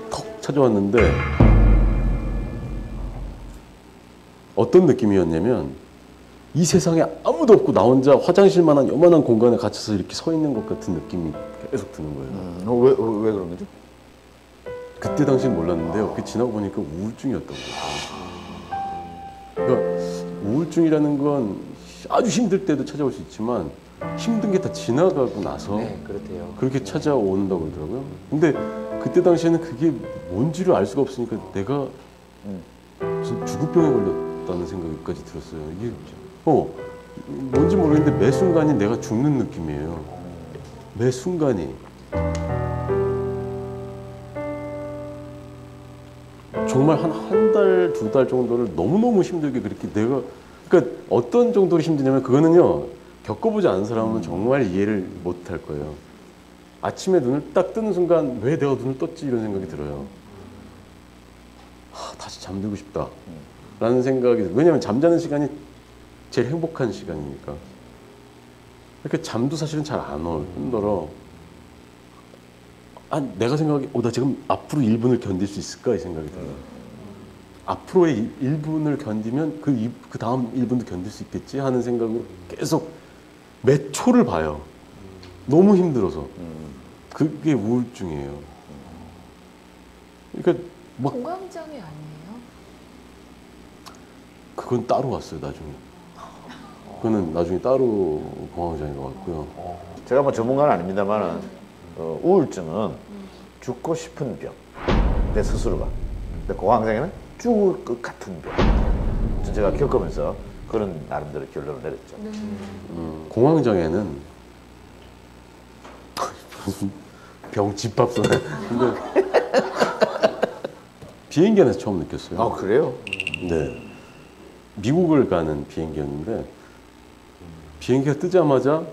턱 찾아왔는데 어떤 느낌이었냐면 이 세상에 아무도 없고 나 혼자 화장실만한 요만한 공간에 갇혀서 이렇게 서 있는 것 같은 느낌이 계속 드는 거예요. 왜 그런 거죠? 그때 당시엔 몰랐는데요. 그 지나고 보니까 우울증이었던 거예요. 그러니까 우울증이라는 건 아주 힘들 때도 찾아올 수 있지만 힘든 게 다 지나가고 나서 그렇대요. 그렇게 찾아온다고 그러더라고요. 근데 그때 당시에는 그게 뭔지를 알 수가 없으니까 내가 무슨 죽을병에 걸렸다는 생각까지 들었어요. 이게 뭔지 모르겠는데 매 순간이 내가 죽는 느낌이에요. 매 순간이. 정말 한 달, 두 달 정도를 너무너무 힘들게 그렇게 그러니까 어떤 정도로 힘드냐면 그거는요, 겪어보지 않은 사람은 정말 이해를 못 할 거예요. 아침에 눈을 딱 뜨는 순간 왜 내가 눈을 떴지 이런 생각이 들어요. 다시 잠들고 싶다 라는 생각이 들어요. 왜냐하면 잠자는 시간이 제일 행복한 시간이니까. 그러니까 잠도 사실은 잘 안 올 뿐더러 내가 생각하기에 나 지금 앞으로 1분을 견딜 수 있을까 이 생각이 들어요. 앞으로의 1분을 견디면 그 다음 1분도 견딜 수 있겠지 하는 생각으로 계속 매 초를 봐요. 너무 힘들어서. 그게 우울증이에요. 그러니까 공황장애 아니에요? 그건 따로 왔어요, 나중에. 그거는 나중에 따로 공황장애가 왔고요. 제가 뭐 전문가는 아닙니다만 우울증은 죽고 싶은 병, 내 스스로가. 근데 공황장애는 죽을 것 같은 병. 제가 겪으면서 그런 나름대로 결론을 내렸죠. 공황장애는 무슨 병 집합소네. 근데 비행기 안에서 처음 느꼈어요. 아, 그래요? 네. 미국을 가는 비행기였는데 비행기가 뜨자마자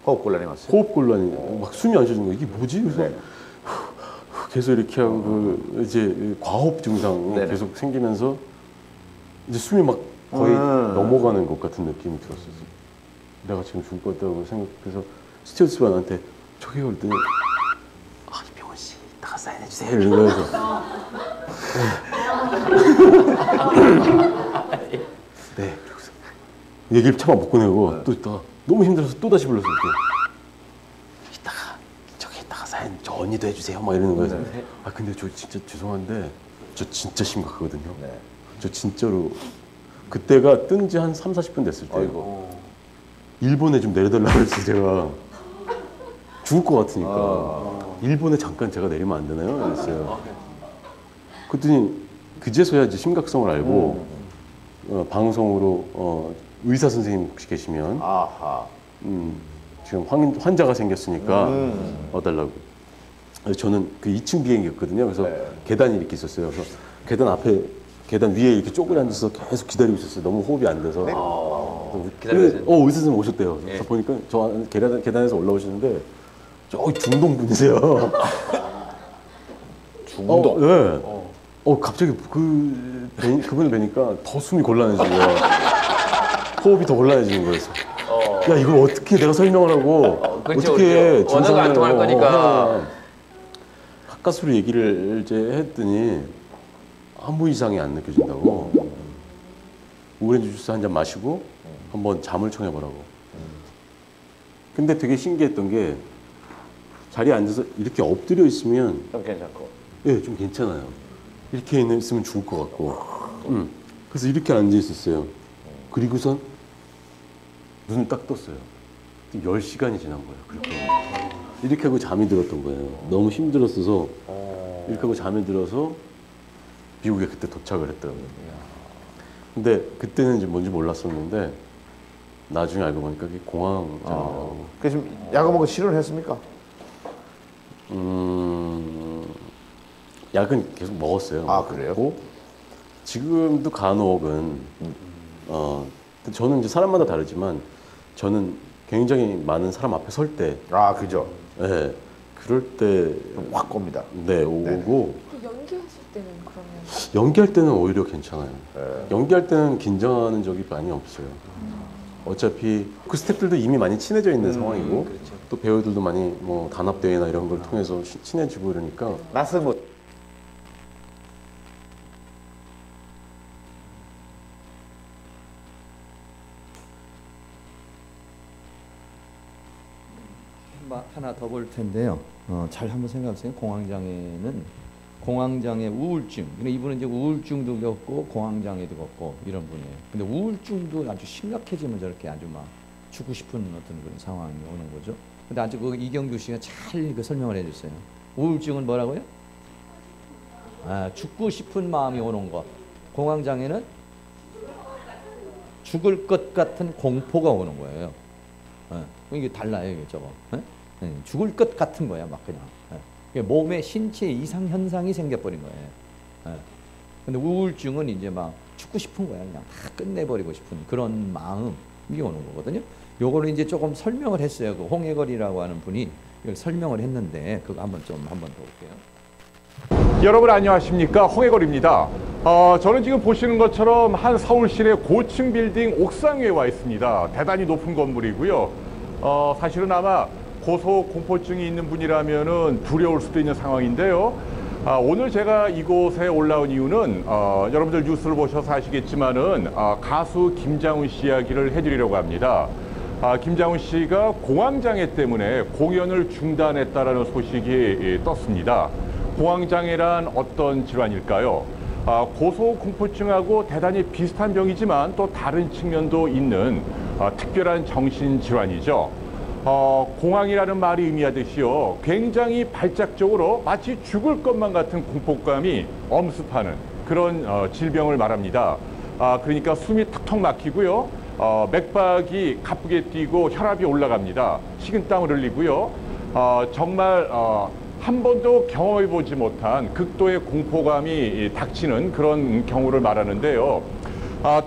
호흡곤란이 왔어요. 호흡곤란이 막 숨이 안 쉬어지는 거예요. 이게 뭐지? 그래서 계속 이렇게 하고 이제 과호흡 증상 계속 생기면서 이제 숨이 막 거의 넘어가는 것 같은 느낌이 들었어요. 내가 지금 죽을 것 같다고 생각해서 스튜어디스분한테 저기요 그랬더니 이병헌 씨 이따가 사인해 주세요 이러면서 네 그러고서 얘기를 차마 못 꺼내고 또 있다가 너무 힘들어서 또 다시 불렀을 때 이따가 사인 저 언니도 해주세요 막 이러는 거예요. 근데 저 진짜 죄송한데 저 진짜 심각하거든요. 저 진짜로 그때가 뜬 지 한 3, 40분 됐을 때 일본에 좀 내려달라고 그랬어요. 제가 죽을 것 같으니까 일본에 잠깐 제가 내리면 안 되나요? 그랬어요. 그랬더니 그제서야 이제 심각성을 알고 방송으로 의사 선생님 혹시 계시면 지금 환자가 생겼으니까 와달라고. 저는 그 2층 비행기였거든요. 그래서 계단이 이렇게 있었어요. 그래서 계단 위에 이렇게 쪼그려 앉아서 계속 기다리고 있었어요. 너무 호흡이 안 돼서. 기다리고 의사 선생님 오셨대요. 그래서 보니까 저 계단에서 올라오시는데 저기 중동 분이세요. 중동? 네. 갑자기 그분을 뵈니까 더 숨이 곤란해지고 호흡이 더 곤란해지는 거였어. 야 이걸 어떻게 내가 설명을 하고 그렇죠, 어떻게 그렇죠. 언어가 안 통할 거니까. 가까스로 얘기를 이제 했더니 아무 이상이 안 느껴진다고. 오렌지 주스 한 잔 마시고 한번 잠을 청해보라고. 근데 되게 신기했던 게 자리에 앉아서 이렇게 엎드려 있으면 좀 괜찮고. 예, 좀 괜찮아요. 이렇게 있으면 죽을 것 같고. 그래서 이렇게 앉아 있었어요. 그리고선 눈을 딱 떴어요. 10시간이 지난 거예요. 그렇게. 이렇게 하고 잠이 들었던 거예요. 너무 힘들었어서 이렇게 하고 잠이 들어서 미국에 그때 도착을 했더라고요. 근데 그때는 이제 뭔지 몰랐었는데 나중에 알고 보니까 그게 공황장애라고. 그래서 지금 약을 먹고 치료를 했습니까? 약은 계속 먹었어요. 아, 그래요? 먹고 지금도 간혹은 저는 이제 사람마다 다르지만 저는 굉장히 많은 사람 앞에 설 때, 그죠. 네, 그럴 때 확 옵니다. 네, 오고 연기하실 때는 그러면 연기할 때는 오히려 괜찮아요. 연기할 때는 긴장하는 적이 많이 없어요. 어차피 그 스태프들도 이미 많이 친해져 있는 상황이고 그렇죠. 또 배우들도 많이 뭐 단합 대회나 이런 걸 통해서 친해지고 이러니까 낯선 곳. 하나 더 볼 텐데요. 잘 한번 생각하세요. 공황장애 우울증. 근데 이분은 이제 우울증도 겪고 공황장애도 겪고 이런 분이에요. 근데 우울증도 아주 심각해지면 저렇게 아주 막 죽고 싶은 어떤 그런 상황이 오는 거죠. 근데 아주 그 이경규 씨가 잘 그 설명을 해줬어요. 우울증은 뭐라고요? 죽고 싶은 마음이 오는 것. 공황장애는 죽을 것 같은 공포가 오는 거예요. 이게 달라요, 이게 저거. 죽을 것 같은 거야, 막 그냥. 몸에 신체 이상 현상이 생겨버린 거예요. 근데 우울증은 이제 막 죽고 싶은 거야, 그냥 다 끝내버리고 싶은 그런 마음이 오는 거거든요. 요거를 이제 조금 설명을 했어요. 그 홍해걸이라고 하는 분이 이걸 설명을 했는데 그거 한번 더 볼게요. 여러분 안녕하십니까, 홍해걸입니다. 저는 지금 보시는 것처럼 한 서울 시내 고층 빌딩 옥상에 와 있습니다. 대단히 높은 건물이고요. 사실은 아마 고소 공포증이 있는 분이라면은 두려울 수도 있는 상황인데요. 오늘 제가 이곳에 올라온 이유는 여러분들 뉴스를 보셔서 아시겠지만은 가수 김장훈 씨 이야기를 해드리려고 합니다. 김장훈 씨가 공황장애 때문에 공연을 중단했다라는 소식이 떴습니다. 공황장애란 어떤 질환일까요? 고소공포증하고 대단히 비슷한 병이지만 또 다른 측면도 있는 특별한 정신질환이죠. 공황이라는 말이 의미하듯이요, 굉장히 발작적으로 마치 죽을 것만 같은 공포감이 엄습하는 그런 질병을 말합니다. 그러니까 숨이 턱턱 막히고요, 맥박이 가쁘게 뛰고 혈압이 올라갑니다. 식은땀을 흘리고요, 정말 한 번도 경험해보지 못한 극도의 공포감이 닥치는 그런 경우를 말하는데요.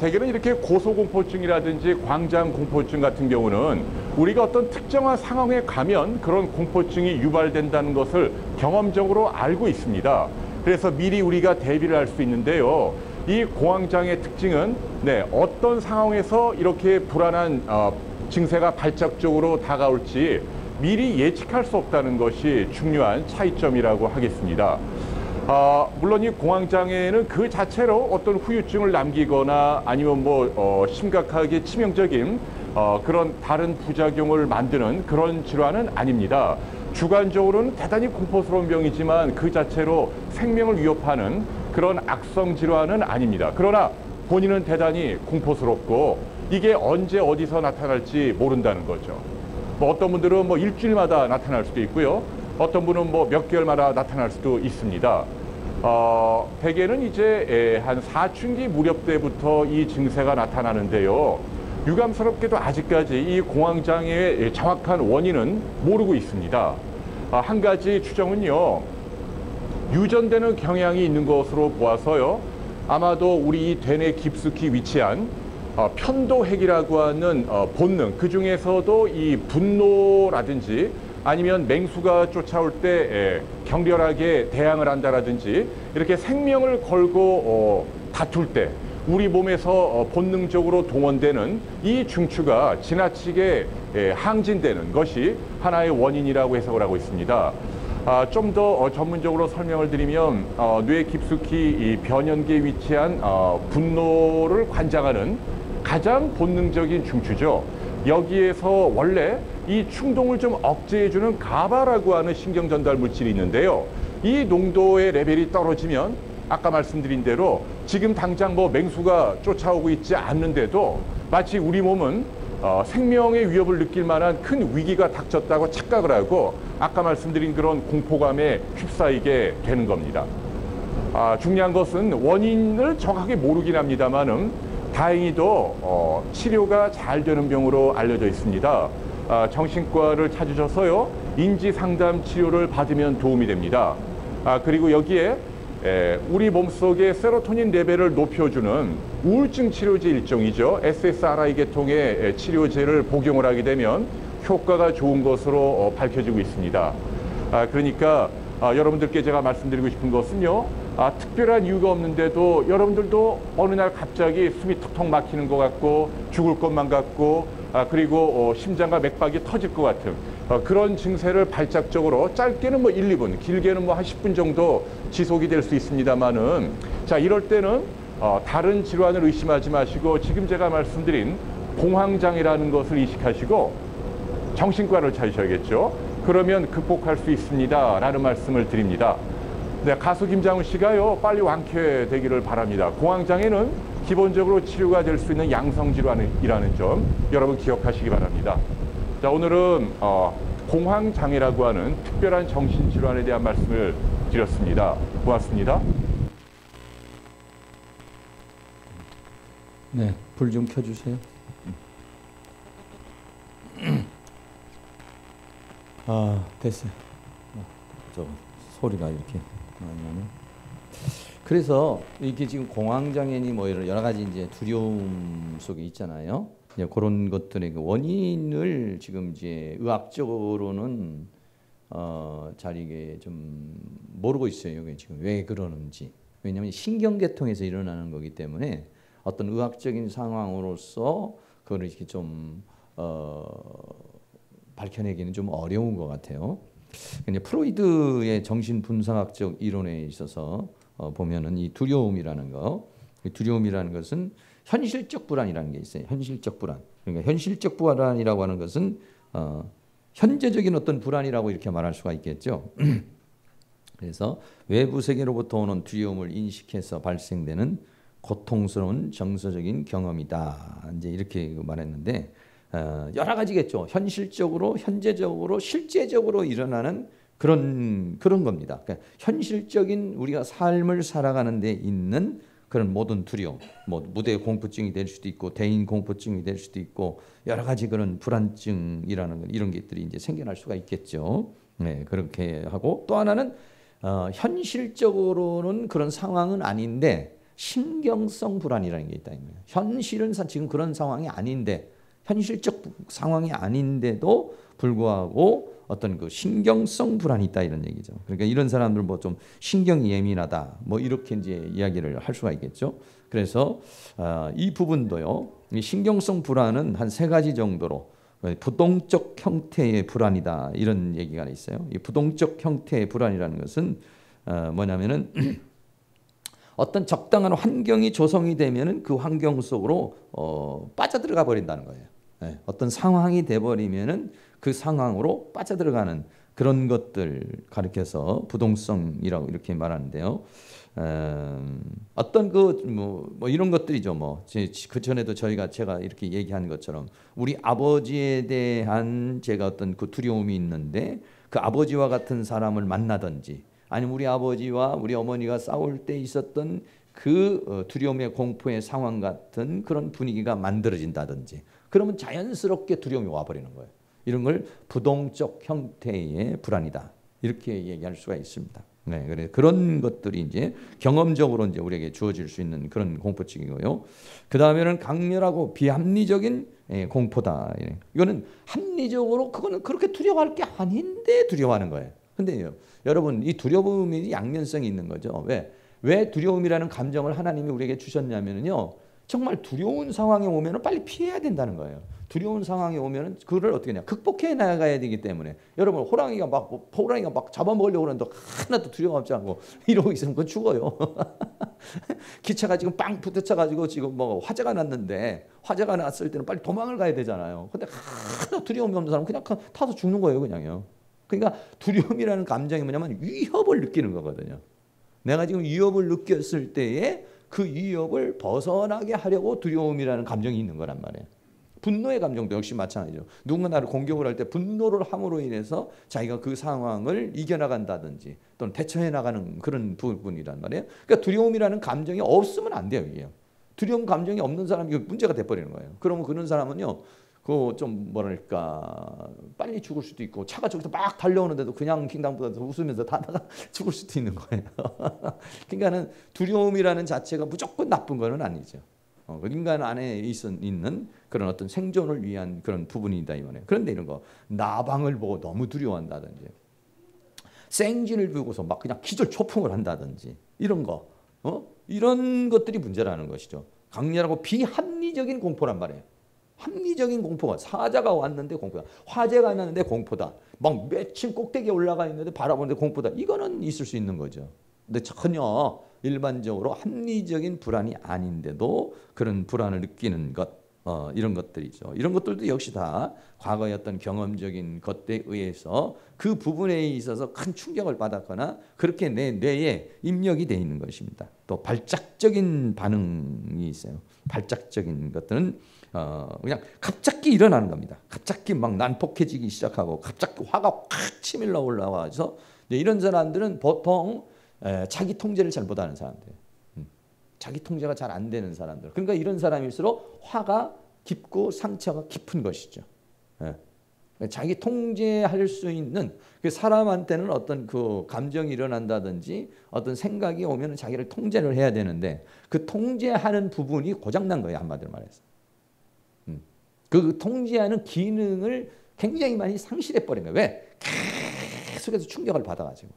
대개는 이렇게 고소공포증이라든지 광장공포증 같은 경우는 우리가 어떤 특정한 상황에 가면 그런 공포증이 유발된다는 것을 경험적으로 알고 있습니다. 그래서 미리 우리가 대비를 할 수 있는데요. 이 공황장애 특징은 어떤 상황에서 이렇게 불안한 증세가 발작적으로 다가올지 미리 예측할 수 없다는 것이 중요한 차이점이라고 하겠습니다. 물론 이 공황장애는 그 자체로 어떤 후유증을 남기거나 아니면 심각하게 치명적인 그런 다른 부작용을 만드는 그런 질환은 아닙니다. 주관적으로는 대단히 공포스러운 병이지만 그 자체로 생명을 위협하는 그런 악성 질환은 아닙니다. 그러나 본인은 대단히 공포스럽고 이게 언제 어디서 나타날지 모른다는 거죠. 어떤 분들은 일주일마다 나타날 수도 있고요. 어떤 분은 몇 개월마다 나타날 수도 있습니다. 대개는 이제 한 사춘기 무렵 때부터 이 증세가 나타나는데요. 유감스럽게도 아직까지 이 공황장애의 정확한 원인은 모르고 있습니다. 한 가지 추정은요, 유전되는 경향이 있는 것으로 보아서요, 아마도 우리 이 대뇌 깊숙이 위치한 편도핵이라고 하는 본능, 그 중에서도 이 분노라든지 아니면 맹수가 쫓아올 때 격렬하게 대항을 한다라든지 이렇게 생명을 걸고 다툴 때 우리 몸에서 본능적으로 동원되는 이 중추가 지나치게 항진되는 것이 하나의 원인이라고 해석을 하고 있습니다. 좀 더 전문적으로 설명을 드리면 뇌 깊숙이 이 변연계에 위치한 분노를 관장하는 가장 본능적인 중추죠. 여기에서 원래 이 충동을 좀 억제해주는 가바라고 하는 신경전달 물질이 있는데요. 이 농도의 레벨이 떨어지면 아까 말씀드린 대로 지금 당장 맹수가 쫓아오고 있지 않는데도 마치 우리 몸은 생명의 위협을 느낄 만한 큰 위기가 닥쳤다고 착각을 하고 아까 말씀드린 그런 공포감에 휩싸이게 되는 겁니다. 중요한 것은 원인을 정확하게 모르긴 합니다만은 다행히도 치료가 잘 되는 병으로 알려져 있습니다. 정신과를 찾으셔서요, 인지상담 치료를 받으면 도움이 됩니다. 그리고 여기에 우리 몸속의 세로토닌 레벨을 높여주는 우울증 치료제 일종이죠. SSRI 계통의 치료제를 복용을 하게 되면 효과가 좋은 것으로 밝혀지고 있습니다. 그러니까 여러분들께 제가 말씀드리고 싶은 것은요, 특별한 이유가 없는데도 여러분들도 어느 날 갑자기 숨이 턱턱 막히는 것 같고 죽을 것만 같고 그리고 심장과 맥박이 터질 것 같은 그런 증세를 발작적으로 짧게는 뭐 1, 2분, 길게는 뭐 한 10분 정도 지속이 될 수 있습니다만은 자, 이럴 때는 다른 질환을 의심하지 마시고 지금 제가 말씀드린 공황장애라는 것을 인식하시고 정신과를 찾으셔야겠죠. 그러면 극복할 수 있습니다라는 말씀을 드립니다. 네, 가수 김장훈 씨가요, 빨리 완쾌되기를 바랍니다. 공황장애는 기본적으로 치료가 될 수 있는 양성질환이라는 점 여러분 기억하시기 바랍니다. 자, 오늘은 공황장애라고 하는 특별한 정신질환에 대한 말씀을 드렸습니다. 고맙습니다. 네, 불 좀 켜주세요. 아, 됐어요. 저 소리가 이렇게 많이 나네. 그래서 이게 지금 공황장애니 뭐 여러 가지 이제 두려움 속에 있잖아요. 이제 그런 것들의 그 원인을 지금 이제 의학적으로는 잘 이게 좀 모르고 있어요. 이게 지금 왜 그러는지. 왜냐하면 신경계통에서 일어나는 거기 때문에 어떤 의학적인 상황으로서 그걸 이렇게 좀 밝혀내기는 좀 어려운 것 같아요. 근데 프로이드의 정신분석학적 이론에 있어서 보면은 이 두려움이라는 거, 두려움이라는 것은 현실적 불안이라는 게 있어요. 현실적 불안. 그러니까 현실적 불안이라고 하는 것은 현재적인 어떤 불안이라고 이렇게 말할 수가 있겠죠. 그래서 외부 세계로부터 오는 두려움을 인식해서 발생되는 고통스러운 정서적인 경험이다. 이제 이렇게 말했는데 여러 가지겠죠. 현실적으로, 현재적으로, 실제적으로 일어나는 그런 겁니다. 그러니까 현실적인 우리가 삶을 살아가는 데 있는 그런 모든 두려움, 뭐 무대 공포증이 될 수도 있고 대인 공포증이 될 수도 있고 여러 가지 그런 불안증이라는 이런 것들이 이제 생겨날 수가 있겠죠. 네, 그렇게 하고 또 하나는 현실적으로는 그런 상황은 아닌데 신경성 불안이라는 게 있다. 현실은 지금 그런 상황이 아닌데 현실적 상황이 아닌데도 불구하고 어떤 그 신경성 불안이 있다 이런 얘기죠. 그러니까 이런 사람들 뭐 좀 신경이 예민하다 뭐 이렇게 이제 이야기를 할 수가 있겠죠. 그래서 이 부분도요. 이 신경성 불안은 한 3가지 정도로 부동적 형태의 불안이다 이런 얘기가 있어요. 이 부동적 형태의 불안이라는 것은 뭐냐면은 어떤 적당한 환경이 조성이 되면은 그 환경 속으로 빠져들어가 버린다는 거예요. 네, 어떤 상황이 돼버리면은 그 상황으로 빠져들어가는 그런 것들 가리켜서 부동성이라고 이렇게 말하는데요. 어떤 뭐 이런 것들이죠. 뭐 그 전에도 제가 이렇게 얘기한 것처럼 우리 아버지에 대한 제가 어떤 그 두려움이 있는데 그 아버지와 같은 사람을 만나든지 아니면 우리 아버지와 우리 어머니가 싸울 때 있었던 그 두려움의 공포의 상황 같은 그런 분위기가 만들어진다든지 그러면 자연스럽게 두려움이 와버리는 거예요. 이런 걸 부동적 형태의 불안이다. 이렇게 얘기할 수가 있습니다. 네, 그래 그런 것들이 이제 경험적으로 이제 우리에게 주어질 수 있는 그런 공포증이고요. 그 다음에는 강렬하고 비합리적인 공포다. 이거는 합리적으로 그거는 그렇게 두려워할 게 아닌데 두려워하는 거예요. 근데요, 여러분 이 두려움이 양면성이 있는 거죠. 왜 두려움이라는 감정을 하나님이 우리에게 주셨냐면요. 정말 두려운 상황에 오면은 빨리 피해야 된다는 거예요. 두려운 상황에 오면은 그걸 어떻게 하냐 극복해 나가야 되기 때문에 여러분 호랑이가 막 잡아먹으려고 그러는데 하나도 두려움없지 않고 이러고 있으면 그건 죽어요. 기차가 지금 빵 부딪혀가지고 지금 뭐 화재가 났는데 화재가 났을 때는 빨리 도망을 가야 되잖아요. 근데 하나 두려움이 없는 사람은 그냥 타서 죽는 거예요, 그냥요. 그러니까 두려움이라는 감정이 뭐냐면 위협을 느끼는 거거든요. 내가 지금 위협을 느꼈을 때에 그 위협을 벗어나게 하려고 두려움이라는 감정이 있는 거란 말이에요. 분노의 감정도 역시 마찬가지죠. 누군가 나를 공격을 할 때 분노를 함으로 인해서 자기가 그 상황을 이겨나간다든지 또는 대처해 나가는 그런 부분이란 말이에요. 그러니까 두려움이라는 감정이 없으면 안 돼요. 이게 두려움 감정이 없는 사람이 문제가 돼버리는 거예요. 그러면 그런 사람은요. 그 좀 뭐랄까 빨리 죽을 수도 있고 차가 저기서 막 달려오는데도 그냥 킹당보다 웃으면서 타다가 죽을 수도 있는 거예요. 그러니까는 두려움이라는 자체가 무조건 나쁜 거는 아니죠. 인간 안에 있는 그런 어떤 생존을 위한 그런 부분이다 이번에. 그런데 이런 거 나방을 보고 너무 두려워한다든지 생쥐를 보고서 막 그냥 기절 초풍을 한다든지 이런 거 이런 것들이 문제라는 것이죠. 강렬하고 비합리적인 공포란 말이에요. 합리적인 공포가 사자가 왔는데 공포다. 화재가 났는데 공포다. 막 매칭 꼭대기에 올라가 있는데 바라보는데 공포다. 이거는 있을 수 있는 거죠. 근데 전혀 일반적으로 합리적인 불안이 아닌데도 그런 불안을 느끼는 것 이런 것들이죠. 이런 것들도 역시 다 과거의 어떤 경험적인 것에 의해서 그 부분에 있어서 큰 충격을 받았거나 그렇게 내 뇌에 입력이 되어 있는 것입니다. 또 발작적인 반응이 있어요. 발작적인 것들은 그냥 갑자기 일어나는 겁니다. 갑자기 막 난폭해지기 시작하고 갑자기 화가 확 치밀러 올라와서 이런 사람들은 보통 자기 통제를 잘 못하는 사람들. 자기 통제가 잘 안 되는 사람들. 그러니까 이런 사람일수록 화가 깊고 상처가 깊은 것이죠. 자기 통제할 수 있는 그 사람한테는 어떤 그 감정이 일어난다든지 어떤 생각이 오면 자기를 통제를 해야 되는데 그 통제하는 부분이 고장난 거예요. 한마디로 말해서. 그 통제하는 기능을 굉장히 많이 상실해 버린 거예요. 왜? 계속해서 충격을 받아가지고.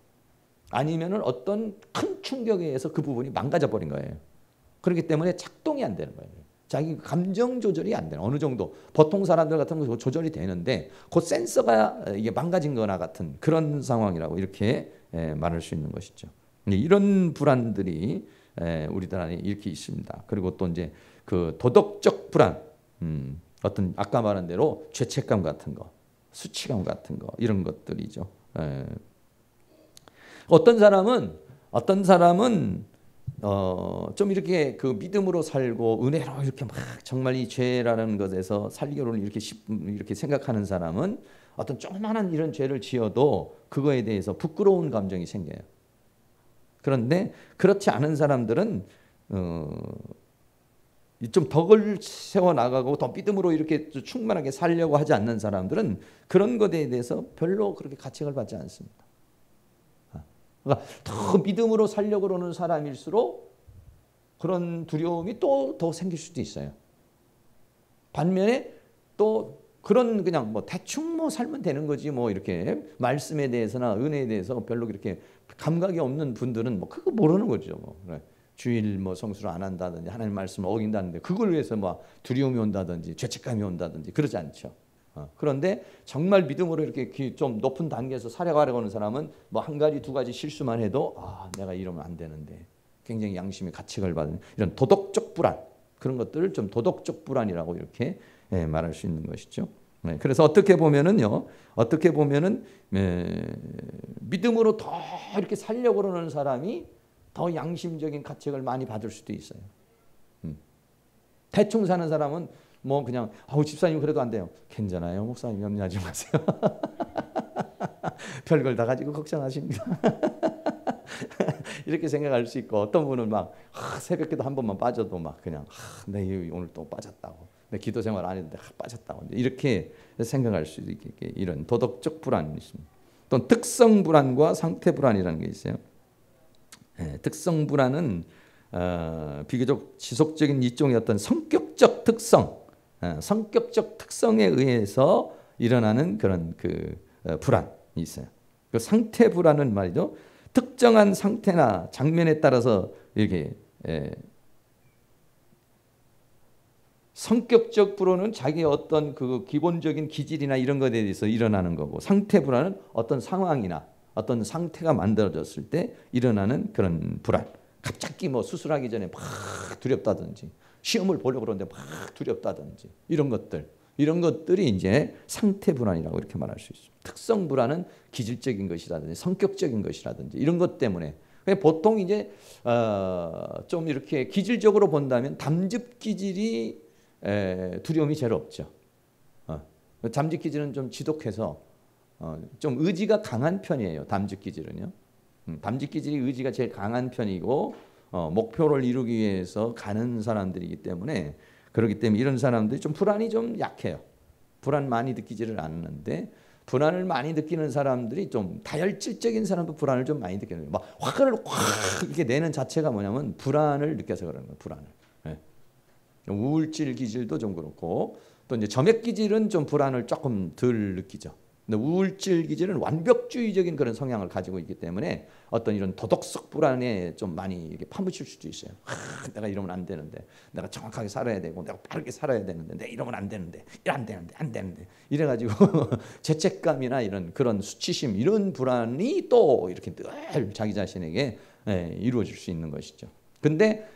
아니면은 어떤 큰 충격에 의해서 그 부분이 망가져 버린 거예요. 그렇기 때문에 작동이 안 되는 거예요. 자기 감정 조절이 안 되는 어느 정도 보통 사람들 같은 거 조절이 되는데 그 센서가 이게 망가진 거나 같은 그런 상황이라고 이렇게 말할 수 있는 것이죠. 이런 불안들이 우리들 안에 이렇게 있습니다. 그리고 또 이제 그 도덕적 불안, 어떤 아까 말한 대로 죄책감 같은 거, 수치감 같은 거 이런 것들이죠. 어떤 사람은 좀 이렇게 그 믿음으로 살고 은혜로 이렇게 막 정말 이 죄라는 것에서 살기를 이렇게 생각하는 사람은 어떤 조그마한 이런 죄를 지어도 그거에 대해서 부끄러운 감정이 생겨요. 그런데 그렇지 않은 사람들은 좀 덕을 세워 나가고 더 믿음으로 이렇게 충만하게 살려고 하지 않는 사람들은 그런 것에 대해서 별로 그렇게 가책을 받지 않습니다. 그러니까 더 믿음으로 살려고 그러는 사람일수록 그런 두려움이 또 더 생길 수도 있어요. 반면에 또 그런 그냥 뭐 대충 뭐 살면 되는 거지 뭐 이렇게 말씀에 대해서나 은혜에 대해서 별로 그렇게 감각이 없는 분들은 뭐 그거 모르는 거죠. 뭐 주일 뭐 성수를 안 한다든지 하나님 말씀을 어긴다는데 그걸 위해서 뭐 두려움이 온다든지 죄책감이 온다든지 그러지 않죠. 그런데 정말 믿음으로 이렇게 좀 높은 단계에서 살아가려고 하는 사람은 뭐 한 가지 두 가지 실수만 해도 내가 이러면 안 되는데 굉장히 양심의 가책을 받는 이런 도덕적 불안 그런 것들을 좀 도덕적 불안이라고 이렇게 말할 수 있는 것이죠. 그래서 어떻게 보면은 믿음으로 더 이렇게 살려고 그러는 사람이 더 양심적인 가책을 많이 받을 수도 있어요. 대충 사는 사람은 뭐 그냥 집사님 그래도 안 돼요. 괜찮아요. 목사님 염려하지 마세요. 별걸 다 가지고 걱정하십니다. 이렇게 생각할 수 있고 어떤 분은 막 새벽기도 한 번만 빠져도 막 그냥 내 오늘 또 빠졌다고. 내 기도 생활 안 했는데 빠졌다고. 이렇게 생각할 수 있게 이런 도덕적 불안이 있습니다. 또 특성 불안과 상태 불안이라는 게 있어요. 특성 불안은 비교적 지속적인 일종의 어떤 성격적 특성에 의해서 일어나는 그런 그 불안이 있어요. 그 상태 불안은 말이죠. 특정한 상태나 장면에 따라서 이렇게 성격적 불안은 자기의 어떤 그 기본적인 기질이나 이런 것에 대해서 일어나는 거고 상태 불안은 어떤 상황이나 어떤 상태가 만들어졌을 때 일어나는 그런 불안. 갑자기 뭐 수술하기 전에 막 두렵다든지 시험을 보려고 그러는데 막 두렵다든지 이런 것들이 이제 상태 불안이라고 이렇게 말할 수 있습니다. 특성 불안은 기질적인 것이라든지 성격적인 것이라든지 이런 것 때문에 보통 이제 좀 이렇게 기질적으로 본다면 담즙 기질이 두려움이 제일 없죠. 담즙 기질은 좀 지독해서 좀 의지가 강한 편이에요. 담즙 기질은요. 담즙 기질이 의지가 제일 강한 편이고 목표를 이루기 위해서 가는 사람들이기 때문에 그렇기 때문에 이런 사람들이 좀 불안이 좀 약해요. 불안 많이 느끼지를 않는데 불안을 많이 느끼는 사람들이 좀 다혈질적인 사람도 불안을 좀 많이 느끼는 거예요. 막 화를 확 이렇게 내는 자체가 뭐냐면 불안을 느껴서 그러는 거예요. 불안을. 우울질 기질도 좀 그렇고 또 이제 점액 기질은 좀 불안을 조금 덜 느끼죠. 근데 우울질 기질은 완벽주의적인 그런 성향을 가지고 있기 때문에 어떤 이런 도덕적 불안에 좀 많이 이렇게 파묻힐 수도 있어요. 내가 이러면 안 되는데, 내가 정확하게 살아야 되고, 내가 빠르게 살아야 되는데, 내가 이러면 안 되는데, 안 되는데, 이래가지고 죄책감이나 이런 그런 수치심 이런 불안이 또 이렇게 늘 자기 자신에게 이루어질 수 있는 것이죠. 근데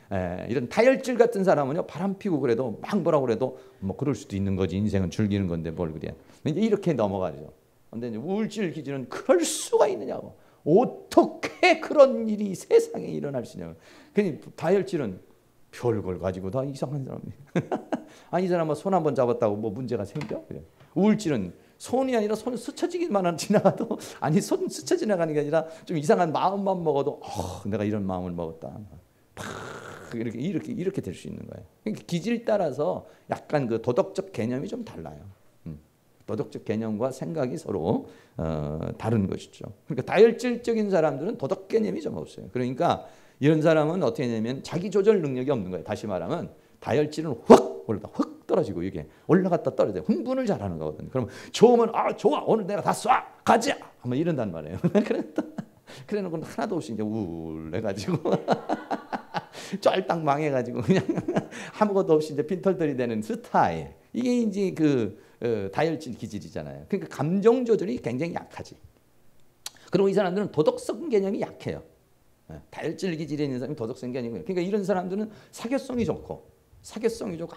이런 다혈질 같은 사람은요, 바람 피고 그래도 막 뭐라고 그래도 뭐 그럴 수도 있는 거지. 인생은 즐기는 건데 뭘 그래. 이제 이렇게 넘어가죠. 근데 이제 우울질 기질은 그럴 수가 있느냐고. 어떻게 그런 일이 세상에 일어날 수 있냐고. 그냥 다혈질은 별걸 가지고 다 이상한 사람이에요. 아니 이 사람은 손 한번 잡았다고 뭐 문제가 생겨? 그래. 우울질은 손이 아니라 손 스쳐지기만 지나가도 아니 손 스쳐 지나가는 게 아니라 좀 이상한 마음만 먹어도 내가 이런 마음을 먹었다. 이렇게 될 수 있는 거예요. 그러니까 기질 따라서 약간 그 도덕적 개념이 좀 달라요. 도덕적 개념과 생각이 서로 다른 것이죠. 그러니까 다혈질적인 사람들은 도덕 개념이 좀 없어요. 그러니까 이런 사람은 어떻게 하냐면 자기 조절 능력이 없는 거예요. 다시 말하면 다혈질은 확 올라가 확 떨어지고 이게 올라갔다 떨어져 흥분을 잘하는 거거든요. 그러면 좋으면 좋아 오늘 내가 다 쏴 가자 한번 이런단 말이에요. 그래놓고 하나도 없이 이제 우울해가지고 쫄딱 망해가지고 그냥 아무것도 없이 이제 빈털들이 되는 스타일. 이게 이제 그 다혈질 기질이잖아요. 그러니까 감정 조절이 굉장히 약하지. 그리고 이 사람들은 도덕성 개념이 약해요. 다혈질 기질에 있는 사람이 도덕성 개념이. 그러니까 이런 사람들은 사교성이 좋고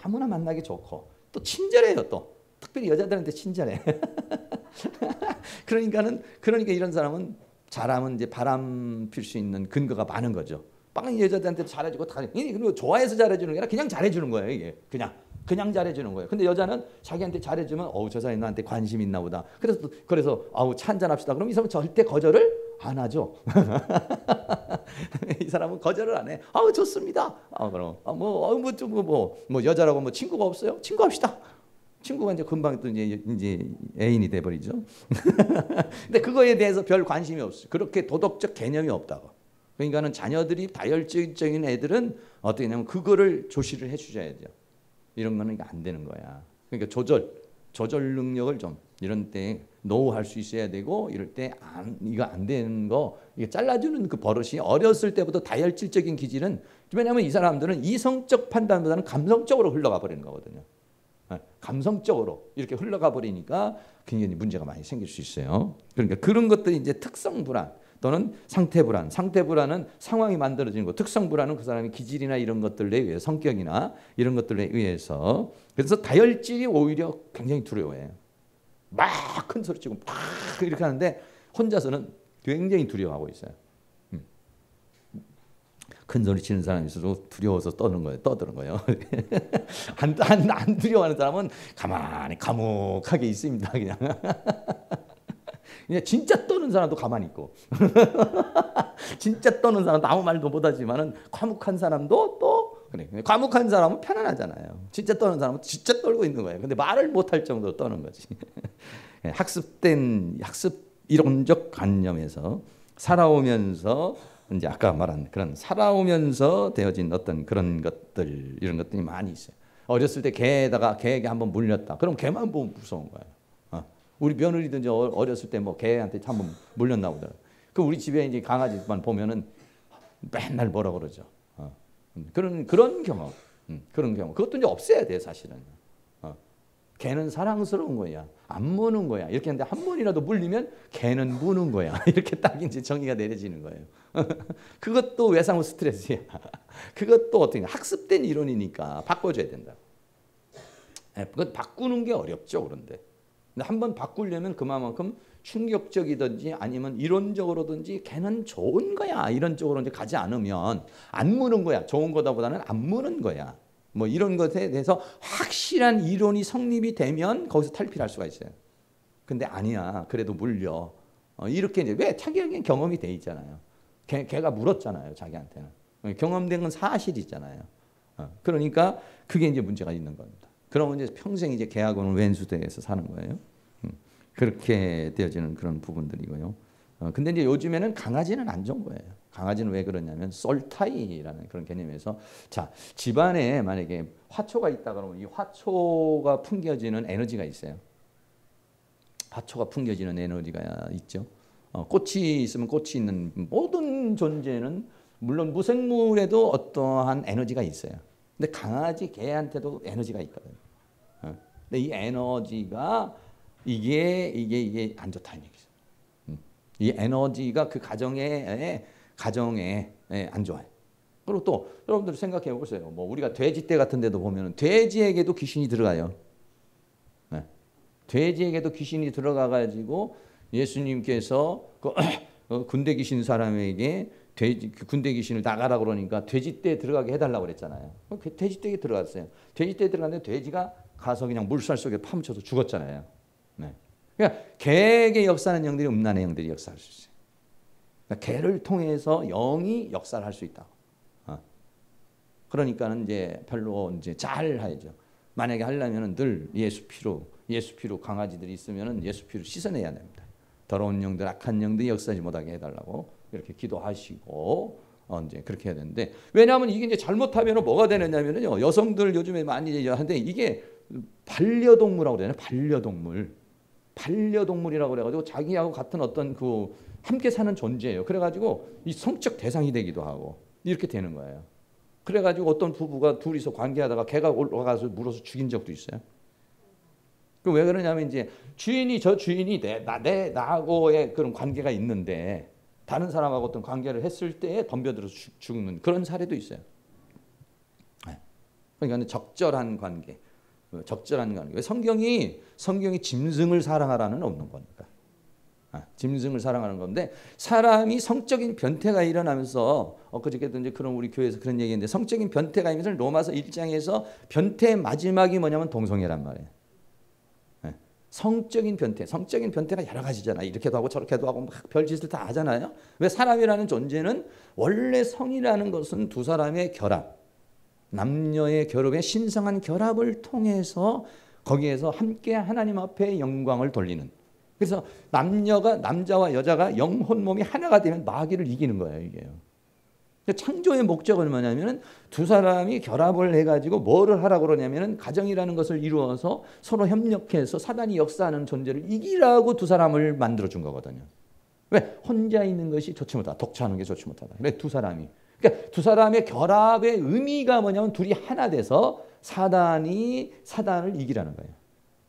아무나 만나기 좋고 또 친절해요. 또 특별히 여자들한테 친절해. 그러니까 이런 사람은 잘하면 이제 바람 필 수 있는 근거가 많은 거죠. 빵 여자들한테 잘해주고 그리고 좋아해서 잘해주는 게 아니라 그냥 잘해주는 거예요. 이게 그냥 잘해주는 거예요. 근데 여자는 자기한테 잘해주면 저 사람이 나한테 관심 있나 보다. 그래서 차 한잔 합시다. 그럼 이 사람은 절대 거절을 안 하죠. 이 사람은 거절을 안 해. 좋습니다. 그럼 뭐 여자라고 뭐 친구가 없어요? 친구합시다. 친구가 이제 금방 또 이제 애인이 돼 버리죠. 근데 그거에 대해서 별 관심이 없어요. 그렇게 도덕적 개념이 없다고. 그러니까는 자녀들이 다혈질적인 애들은 어떻게 하냐면 그거를 조시를 해주셔야 돼요. 이런 거는 안 되는 거야. 그러니까 조절 능력을 좀 이런 때 노할 수 있어야 되고 이럴 때 이거 안 되는 거 이게 잘라주는 그 버릇이 어렸을 때부터 다혈질적인 기질은 왜냐하면 이 사람들은 이성적 판단보다는 감성적으로 흘러가 버리는 거거든요. 감성적으로 이렇게 흘러가 버리니까 굉장히 문제가 많이 생길 수 있어요. 그러니까 그런 것들이 이제 특성 불안 또는 상태 불안. 상태 불안은 상황이 만들어지는 거. 특성 불안은 그 사람의 기질이나 이런 것들에 의해 성격이나 이런 것들에 의해서. 그래서 다혈질이 오히려 굉장히 두려워해요. 막 큰 소리 치고 막 이렇게 하는데 혼자서는 굉장히 두려워하고 있어요. 큰 소리 치는 사람이 있어도 두려워서 떠드는 거예요. 안 두려워하는 사람은 가만히 감옥하게 있습니다. 그냥 진짜 떠는 사람도 가만히 있고 진짜 떠는 사람도 아무 말도 못하지만은 과묵한 사람도 또 그래. 과묵한 사람은 편안하잖아요. 진짜 떠는 사람은 진짜 떨고 있는 거예요. 근데 말을 못할 정도로 떠는 거지. 학습 이론적 관념에서 살아오면서 이제 아까 말한 그런 살아오면서 되어진 어떤 그런 것들 이런 것들이 많이 있어요. 어렸을 때 개에게 한번 물렸다. 그럼 개만 보면 무서운 거예요. 우리 며느리도 이제 어렸을 때 뭐 개한테 한번 물렸나 보다. 그 우리 집에 이제 강아지만 보면은 맨날 뭐라 그러죠. 그런 경험, 그것도 이제 없애야 돼 사실은. 개는 사랑스러운 거야. 안 무는 거야. 이렇게 하는데 한 번이라도 물리면 개는 무는 거야. 이렇게 딱 이제 정의가 내려지는 거예요. 그것도 외상후 스트레스야. 그것도 어떻게 학습된 이론이니까 바꿔줘야 된다. 그건 바꾸는 게 어렵죠, 그런데. 근데 한번 바꾸려면 그만큼 충격적이든지 아니면 이론적으로든지 걔는 좋은 거야. 이런 쪽으로 이제 가지 않으면 안 무는 거야. 좋은 거다보다는 안 무는 거야. 뭐 이런 것에 대해서 확실한 이론이 성립이 되면 거기서 탈피할 수가 있어요. 근데 아니야. 그래도 물려. 이렇게 이제 왜 자기에겐 경험이 돼 있잖아요. 걔가 물었잖아요. 자기한테는. 경험된 건 사실이잖아요. 그러니까 그게 이제 문제가 있는 겁니다. 그러면 이제 평생 이제 걔하고는 왼수대에서 사는 거예요. 그렇게 되어지는 그런 부분들이고요. 근데 이제 요즘에는 강아지는 안 좋은 거예요. 강아지는 왜 그러냐면 솔타이라는 그런 개념에서 자 집안에 만약에 화초가 있다 그러면 이 화초가 풍겨지는 에너지가 있어요. 화초가 풍겨지는 에너지가 있죠. 꽃이 있으면 꽃이 있는 모든 존재는 물론 무생물에도 어떠한 에너지가 있어요. 근데 강아지, 개한테도 에너지가 있거든요. 근데 이 에너지가 이게 안 좋다는 얘기죠. 이 에너지가 그 가정에 안 좋아요. 그리고 또 여러분들 생각해 보세요. 뭐 우리가 돼지떼 같은 데도 보면 돼지에게도 귀신이 들어가요. 네. 돼지에게도 귀신이 들어가 가지고 예수님께서 그 군대 귀신 사람에게 그 군대 귀신을 나가라 그러니까 돼지떼에 들어가게 해달라고 그랬잖아요. 그 돼지떼에 들어갔어요. 돼지떼에 들어갔는데 돼지가 가서 그냥 물살 속에 파묻혀서 죽었잖아요. 네. 그러니까 개에게 역사하는 영들이 음란의 영들이 역사할 수 있어요. 그러니까 개를 통해서 영이 역사를 할 수 있다. 그러니까는 이제 별로 이제 잘 하죠. 만약에 하려면은 늘 예수 피로 강아지들이 있으면은 예수 피로 씻어내야 됩니다. 더러운 영들, 악한 영들이 역사하지 못하게 해달라고 이렇게 기도하시고 이제 그렇게 해야 되는데 왜냐하면 이게 이제 잘못하면 뭐가 되느냐면요 여성들 요즘에 많이 하는데 이게 반려동물이라고 그러잖아요. 반려동물이라고 그래가지고 자기하고 같은 어떤 그 함께 사는 존재예요. 그래가지고 이 성적 대상이 되기도 하고 이렇게 되는 거예요. 그래가지고 어떤 부부가 둘이서 관계하다가 개가 올라가서 물어서 죽인 적도 있어요. 그 왜 그러냐면 이제 저 주인이 나하고의 그런 관계가 있는데 다른 사람하고 어떤 관계를 했을 때에 덤벼들어서 죽는 그런 사례도 있어요. 그러니까 적절한 관계. 왜 성경이 짐승을 사랑하라는 없는 거니까. 짐승을 사랑하는 건데 사람이 성적인 변태가 일어나면서 엊그저께도 이제 그런 우리 교회에서 그런 얘기했는데 성적인 변태가 있으면 로마서 1장에서 변태의 마지막이 뭐냐면 동성애란 말이에요. 성적인 변태가 여러 가지잖아요. 이렇게도 하고 저렇게도 하고 막 별짓을 다 하잖아요. 왜 사람이라는 존재는 원래 성이라는 것은 두 사람의 결합, 남녀의 결합의 신성한 결합을 통해서 거기에서 함께 하나님 앞에 영광을 돌리는. 그래서 남자와 여자가 영혼 몸이 하나가 되면 마귀를 이기는 거예요. 이게요. 창조의 목적은 뭐냐면은 두 사람이 결합을 해가지고 뭐를 하라고 그러냐면은 가정이라는 것을 이루어서 서로 협력해서 사단이 역사하는 존재를 이기라고 두 사람을 만들어 준 거거든요. 왜? 혼자 있는 것이 좋지 못하다. 독차하는 게 좋지 못하다. 그래 두 사람이. 그러니까 두 사람의 결합의 의미가 뭐냐면 둘이 하나 돼서 사단을 이기라는 거예요.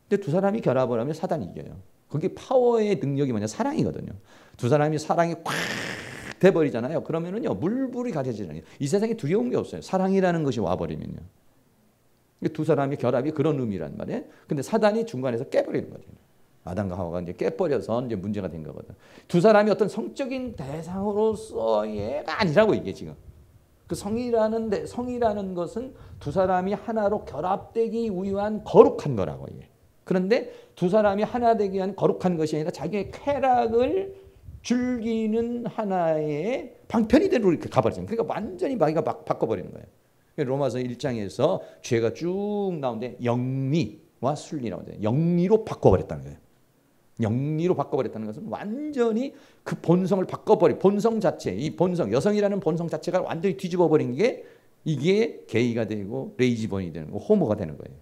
근데 두 사람이 결합을 하면 사단이 이겨요. 그게 파워의 능력이 뭐냐? 사랑이거든요. 두 사람이 사랑이 꽉 돼버리잖아요. 그러면은요 물불이 가려지잖아요. 이 세상에 두려운 게 없어요. 사랑이라는 것이 와버리면요. 두 사람의 결합이 그런 의미란 말이에요. 근데 사단이 중간에서 깨버리는 거죠. 아담과 하와가 이제 깨버려서 이제 문제가 된 거거든. 두 사람이 어떤 성적인 대상으로서의가 아니라고 이게 지금. 그 성이라는 것은 두 사람이 하나로 결합되기 위한 거룩한 거라고 이게. 그런데 두 사람이 하나 되기 위한 거룩한 것이 아니라 자기의 쾌락을 즐기는 하나의 방편이대로 이렇게 가버리잖아요. 그러니까 완전히 마귀가 바꿔버리는 거예요. 로마서 1장에서 죄가 쭉 나오는데 영리와 순리 나오는데 영리로 바꿔버렸다는 거예요. 영리로 바꿔버렸다는 것은 완전히 그 본성을 바꿔버린 본성 자체, 이 본성, 여성이라는 본성 자체가 완전히 뒤집어버린 게 이게 게이가 되고 레이지본이 되는 거, 호모가 되는 거예요.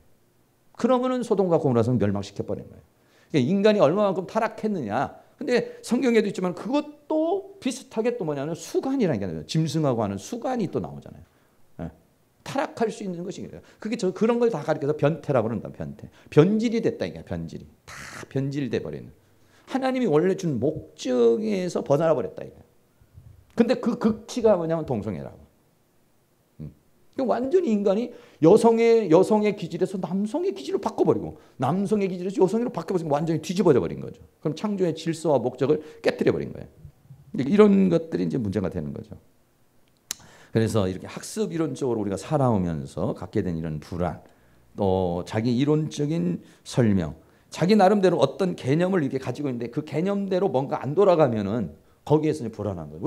그러면은 소돔과 고모라서 멸망시켜버린 거예요. 그러니까 인간이 얼마만큼 타락했느냐. 근데 성경에도 있지만 그것도 비슷하게 또 뭐냐면 수간이라는 게 나와요. 짐승하고 하는 수간이 또 나오잖아요. 네. 타락할 수 있는 것이 그게 그런 걸 다 가리켜서 변태라고 그런다. 변질이 됐다 이게 변질이 다 변질돼 버리는. 하나님이 원래 준 목적에서 벗어나 버렸다 이게. 근데 그 극치가 뭐냐면 동성애라고. 완전히 인간이 여성의 기질에서 남성의 기질로 바꿔버리고 남성의 기질에서 여성으로 바꿔버리고 완전히 뒤집어져 버린 거죠. 그럼 창조의 질서와 목적을 깨뜨려 버린 거예요. 이런 것들이 이제 문제가 되는 거죠. 그래서 이렇게 학습 이론적으로 우리가 살아오면서 갖게 된 이런 불안, 또 자기 이론적인 설명, 자기 나름대로 어떤 개념을 이렇게 가지고 있는데 그 개념대로 뭔가 안 돌아가면은 거기에서 이제 불안한 거예요.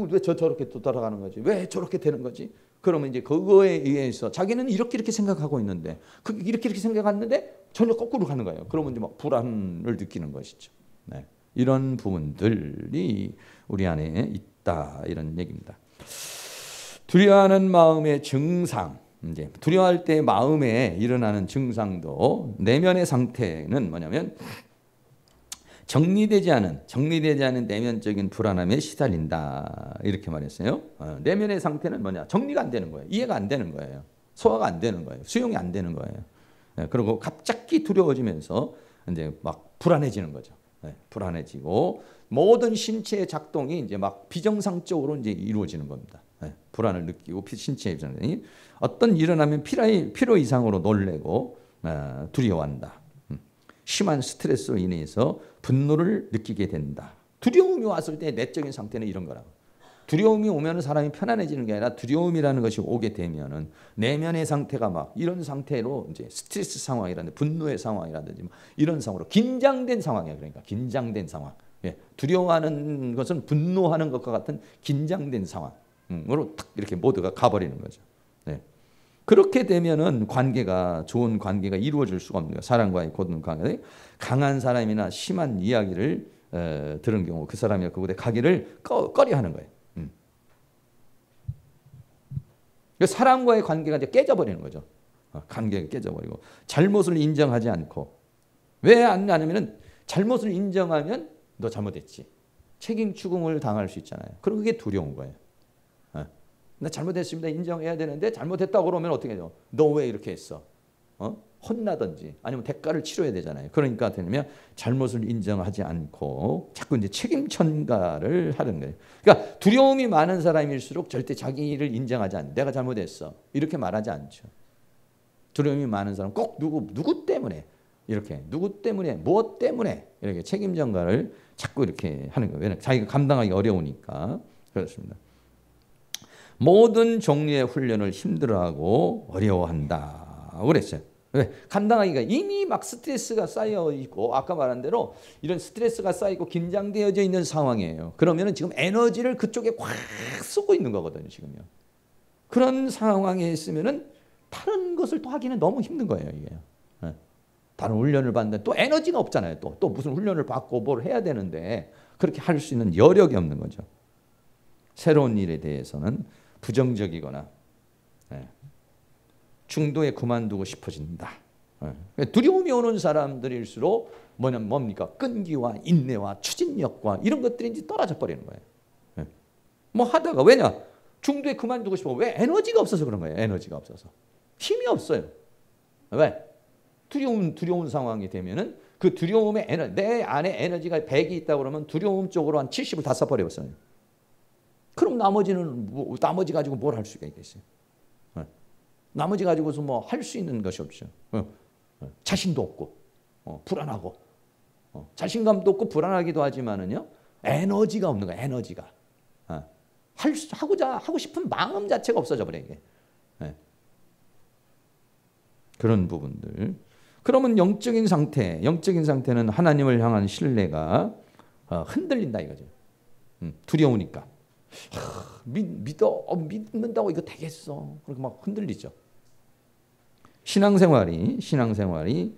왜 저렇게 또 돌아가는 거지? 왜 저렇게 되는 거지? 그러면 이제 그거에 의해서 자기는 이렇게 생각하고 있는데 이렇게 생각하는데 전혀 거꾸로 가는 거예요. 그러면 이제 막 불안을 느끼는 것이죠. 네. 이런 부분들이 우리 안에 있다 이런 얘기입니다. 두려워하는 마음의 증상, 이제 두려워할 때 마음에 일어나는 증상도 내면의 상태는 뭐냐면 정리되지 않은 내면적인 불안함에 시달린다. 이렇게 말했어요. 내면의 상태는 뭐냐? 정리가 안 되는 거예요. 이해가 안 되는 거예요. 소화가 안 되는 거예요. 수용이 안 되는 거예요. 그리고 갑자기 두려워지면서 이제 막 불안해지는 거죠. 불안해지고 모든 신체의 작동이 이제 막 비정상적으로 이제 이루어지는 겁니다. 불안을 느끼고 신체의 비정상이 어떤 일어나면 필요 이상으로 놀래고 두려워한다. 심한 스트레스로 인해서 분노를 느끼게 된다. 두려움이 왔을 때 내적인 상태는 이런 거라고. 두려움이 오면 사람이 편안해지는 게 아니라 두려움이라는 것이 오게 되면은 내면의 상태가 막 이런 상태로 이제 스트레스 상황이라든지 분노의 상황이라든지 이런 상황으로 긴장된 상황이야. 그러니까 긴장된 상황. 두려워하는 것은 분노하는 것과 같은 긴장된 상황으로 탁 이렇게 모두가 가버리는 거죠. 그렇게 되면은 좋은 관계가 이루어질 수가 없는 거예요. 사람과의 고든 관계. 강한 사람이나 심한 이야기를 들은 경우 그 사람이 그곳에 가기를 꺼려하는 거예요. 사람과의 관계가 이제 깨져버리는 거죠. 관계가 깨져버리고 잘못을 인정하지 않고 왜 안 하냐면은 잘못을 인정하면 너 잘못했지. 책임 추궁을 당할 수 있잖아요. 그럼 그게 두려운 거예요. 나 잘못했습니다. 인정해야 되는데 잘못했다고 그러면 어떻게 해요? 너 왜 이렇게 했어? 혼나든지 아니면 대가를 치러야 되잖아요. 그러니까 되면 잘못을 인정하지 않고 자꾸 이제 책임 전가를 하는 거예요. 그러니까 두려움이 많은 사람일수록 절대 자기를 인정하지 않아요. 내가 잘못했어. 이렇게 말하지 않죠. 두려움이 많은 사람 꼭 누구 때문에 이렇게 누구 때문에 무엇 때문에 이렇게 책임 전가를 자꾸 이렇게 하는 거예요. 왜냐하면 자기가 감당하기 어려우니까 그렇습니다. 모든 종류의 훈련을 힘들어하고 어려워한다. 그랬어요. 왜? 감당하기가 이미 막 스트레스가 쌓여 있고 아까 말한 대로 이런 스트레스가 쌓이고 긴장되어져 있는 상황이에요. 그러면은 지금 에너지를 그쪽에 확 쏘고 있는 거거든요. 지금요. 그런 상황에 있으면은 다른 것을 또 하기는 너무 힘든 거예요. 이게. 다른 훈련을 받는데 또 에너지가 없잖아요. 또 무슨 훈련을 받고 뭘 해야 되는데 그렇게 할 수 있는 여력이 없는 거죠. 새로운 일에 대해서는 부정적이거나 중도에 그만두고 싶어진다. 두려움이 오는 사람들일수록 뭡니까? 끈기와 인내와 추진력과 이런 것들이 이제 떨어져 버리는 거예요. 뭐 하다가 왜냐? 중도에 그만두고 싶어. 왜? 에너지가 없어서 그런 거예요. 에너지가 없어서. 힘이 없어요. 왜? 두려운 상황이 되면은 그 두려움의 내 안에 에너지가 100이 있다 그러면 두려움 쪽으로 한 70을 다 써버려버렸어요. 그럼 나머지 가지고 뭘 할 수가 있겠어요? 나머지 가지고서 뭐 할 수 있는 것이 없죠. 자신도 없고 불안하고 자신감도 없고 불안하기도 하지만은요 에너지가 없는 거야. 에너지가 하고 싶은 마음 자체가 없어져 버려 이게. 그런 부분들. 그러면 영적인 상태는 하나님을 향한 신뢰가 흔들린다 이거죠. 두려우니까. 믿는다고 이거 되겠어. 그렇게 막 흔들리죠. 신앙생활이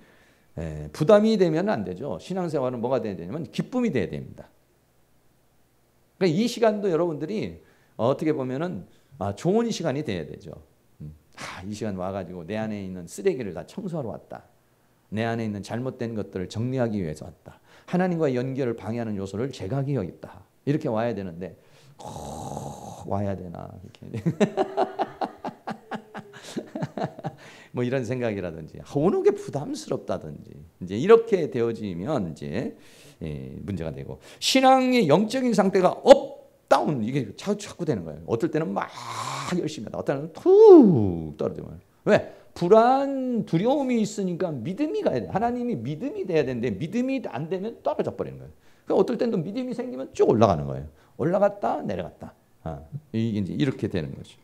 부담이 되면 안 되죠. 신앙생활은 뭐가 돼야 되냐면 기쁨이 돼야 됩니다. 그러니까 이 시간도 여러분들이 어떻게 보면은 좋은 시간이 돼야 되죠. 이 시간 와가지고 내 안에 있는 쓰레기를 다 청소하러 왔다. 내 안에 있는 잘못된 것들을 정리하기 위해서 왔다. 하나님과의 연결을 방해하는 요소를 제거하기 위해서 이렇게 와야 되는데 꼭 와야 되나 이렇게 뭐 이런 생각이라든지 오는 게 부담스럽다든지 이제 이렇게 되어지면 이제 문제가 되고 신앙의 영적인 상태가 업 다운 이게 자꾸 되는 거예요. 어떨 때는 막 열심히 하다 어떨 때는 툭 떨어지면 왜? 두려움이 있으니까 믿음이 가야 돼. 하나님이 믿음이 돼야 되는데 믿음이 안 되면 떨어져 버리는 거예요. 그러니까 어떨 때는 믿음이 생기면 쭉 올라가는 거예요. 올라갔다 내려갔다. 이게 이제 이렇게 되는 거죠.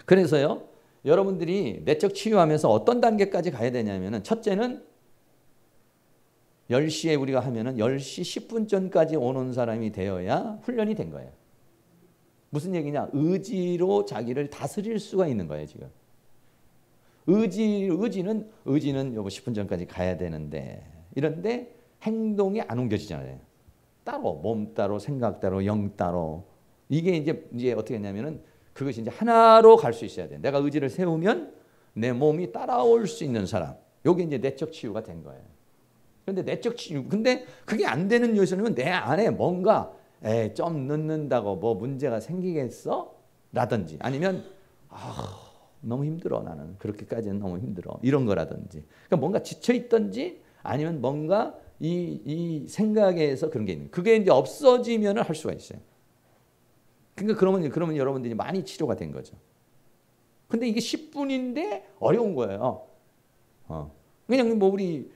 그래서요, 여러분들이 내적 치유하면서 어떤 단계까지 가야 되냐면은 첫째는 10시에 우리가 하면은 10시 10분 전까지 오는 사람이 되어야 훈련이 된 거예요. 무슨 얘기냐? 의지로 자기를 다스릴 수가 있는 거예요, 지금. 의지는 요거 10분 전까지 가야 되는데 이런데 행동이 안 옮겨지잖아요. 따로 몸 따로 생각 따로 영 따로 이게 이제 어떻게 했냐면은 그것이 이제 하나로 갈 수 있어야 돼. 내가 의지를 세우면 내 몸이 따라올 수 있는 사람. 요게 이제 내적 치유가 된 거예요. 근데 내적 치유. 근데 그게 안 되는 요소는 내 안에 뭔가 좀 늦는다고 뭐 문제가 생기겠어? 라든지 아니면 너무 힘들어 나는 그렇게까지는 너무 힘들어 이런 거라든지 그러니까 뭔가 지쳐 있든지 아니면 뭔가 이 생각에서 그런 게 있는 그게 이제 없어지면은 할 수가 있어요. 그러니까 그러면 여러분들이 많이 치료가 된 거죠. 근데 이게 10분인데 어려운 거예요. 그냥 뭐 우리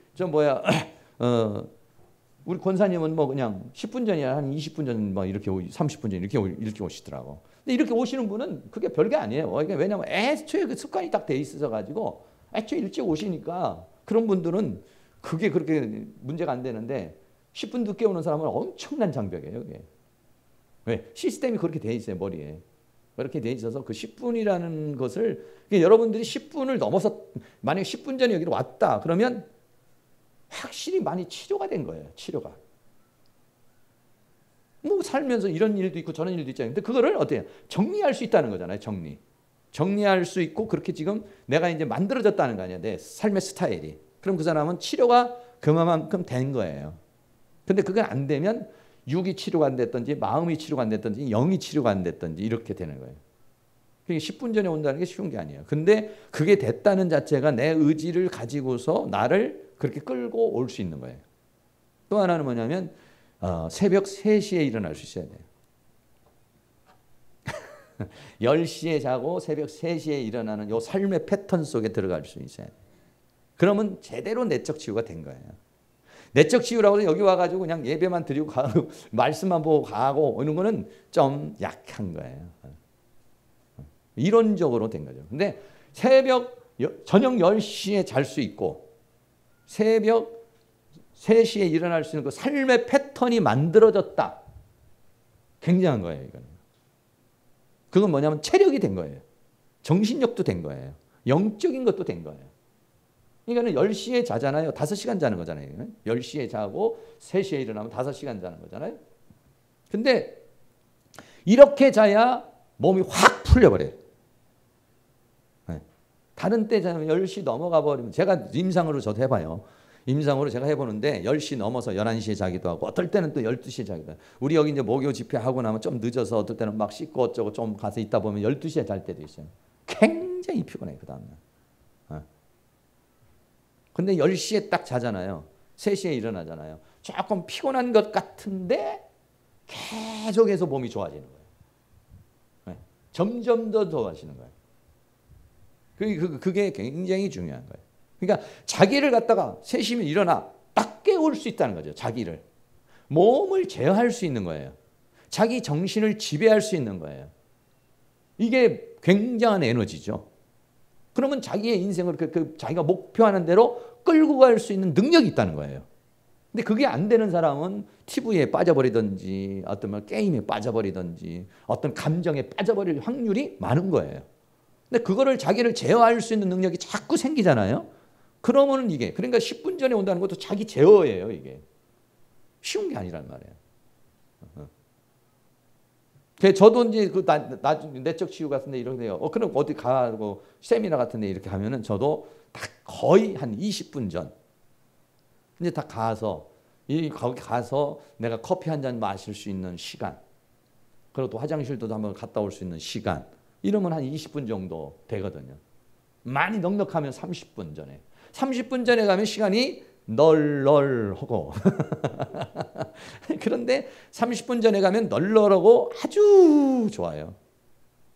우리 권사님은 뭐 그냥 10분 전이야 한 20분 전 뭐 이렇게 30분 전 이렇게 오시더라고. 근데 이렇게 오시는 분은 그게 별게 아니에요. 왜냐면 애초에 그 습관이 딱 돼 있어서 가지고 애초에 일찍 오시니까 그런 분들은 그게 그렇게 문제가 안 되는데 10분 늦게 오는 사람은 엄청난 장벽이에요. 그게. 왜? 시스템이 그렇게 돼 있어요. 머리에. 그렇게 돼 있어서 그 10분이라는 것을 여러분들이 10분을 넘어서 만약에 10분 전에 여기로 왔다 그러면 확실히 많이 치료가 된 거예요. 치료가. 뭐 살면서 이런 일도 있고 저런 일도 있잖아요. 근데 그거를 어때요? 정리할 수 있다는 거잖아요. 정리할 수 있고 그렇게 지금 내가 이제 만들어졌다는 거 아니야. 내 삶의 스타일이. 그럼 그 사람은 치료가 그만큼 된 거예요. 근데 그게 안 되면 육이 치료가 안 됐든지 마음이 치료가 안 됐든지 영이 치료가 안 됐든지 이렇게 되는 거예요. 그러니까 10분 전에 온다는 게 쉬운 게 아니에요. 근데 그게 됐다는 자체가 내 의지를 가지고서 나를 그렇게 끌고 올 수 있는 거예요. 또 하나는 뭐냐면 새벽 3시에 일어날 수 있어야 돼요. 10시에 자고 새벽 3시에 일어나는 요 삶의 패턴 속에 들어갈 수 있어야 돼요. 그러면 제대로 내적 치유가 된 거예요. 내적 치유라고 해서 여기 와가지고 그냥 예배만 드리고 가고 말씀만 보고 가고 이런 거는 좀 약한 거예요. 이론적으로 된 거죠. 근데 저녁 10시에 잘 수 있고 새벽 3시에 일어날 수 있는 그 삶의 패턴이 만들어졌다. 굉장한 거예요. 이거는. 그건 뭐냐면 체력이 된 거예요. 정신력도 된 거예요. 영적인 것도 된 거예요. 그러니까 10시에 자잖아요. 5시간 자는 거잖아요. 10시에 자고 3시에 일어나면 5시간 자는 거잖아요. 근데 이렇게 자야 몸이 확 풀려버려요. 다른 때 자면 10시 넘어가 버리면 제가 임상으로 저도 해봐요. 임상으로 제가 해보는데 10시 넘어서 11시에 자기도 하고 어떨 때는 또 12시에 자기도 하고 우리 여기 이제 목요 집회하고 나면 좀 늦어서 어떨 때는 막 씻고 어쩌고 좀 가서 있다 보면 12시에 잘 때도 있어요. 굉장히 피곤해요. 그 다음날. 근데 10시에 딱 자잖아요. 3시에 일어나잖아요. 조금 피곤한 것 같은데 계속해서 몸이 좋아지는 거예요. 점점 더 좋아지는 거예요. 그게 굉장히 중요한 거예요. 그러니까 자기를 갖다가 3시면 일어나 딱 깨울 수 있다는 거죠. 자기를. 몸을 제어할 수 있는 거예요. 자기 정신을 지배할 수 있는 거예요. 이게 굉장한 에너지죠. 그러면 자기의 인생을 자기가 목표하는 대로 끌고 갈 수 있는 능력이 있다는 거예요. 근데 그게 안 되는 사람은 TV에 빠져버리든지 어떤 게임에 빠져버리든지 어떤 감정에 빠져버릴 확률이 많은 거예요. 근데 그거를 자기를 제어할 수 있는 능력이 자꾸 생기잖아요. 그러면은 이게 그러니까 10분 전에 온다는 것도 자기 제어예요. 이게 쉬운 게 아니란 말이에요. 저도 이제 그 내적 치유 같은데 이런데요. 그럼 어디 가고 세미나 같은데 이렇게 하면은 저도 다 거의 한 20분 전 이제 다 가서 거기 가서 내가 커피 한 잔 마실 수 있는 시간, 그리고 또 화장실도 한번 갔다 올 수 있는 시간 이러면 한 20분 정도 되거든요. 많이 넉넉하면 30분 전에. 30분 전에 가면 시간이 널널하고 그런데 30분 전에 가면 널널하고 아주 좋아요.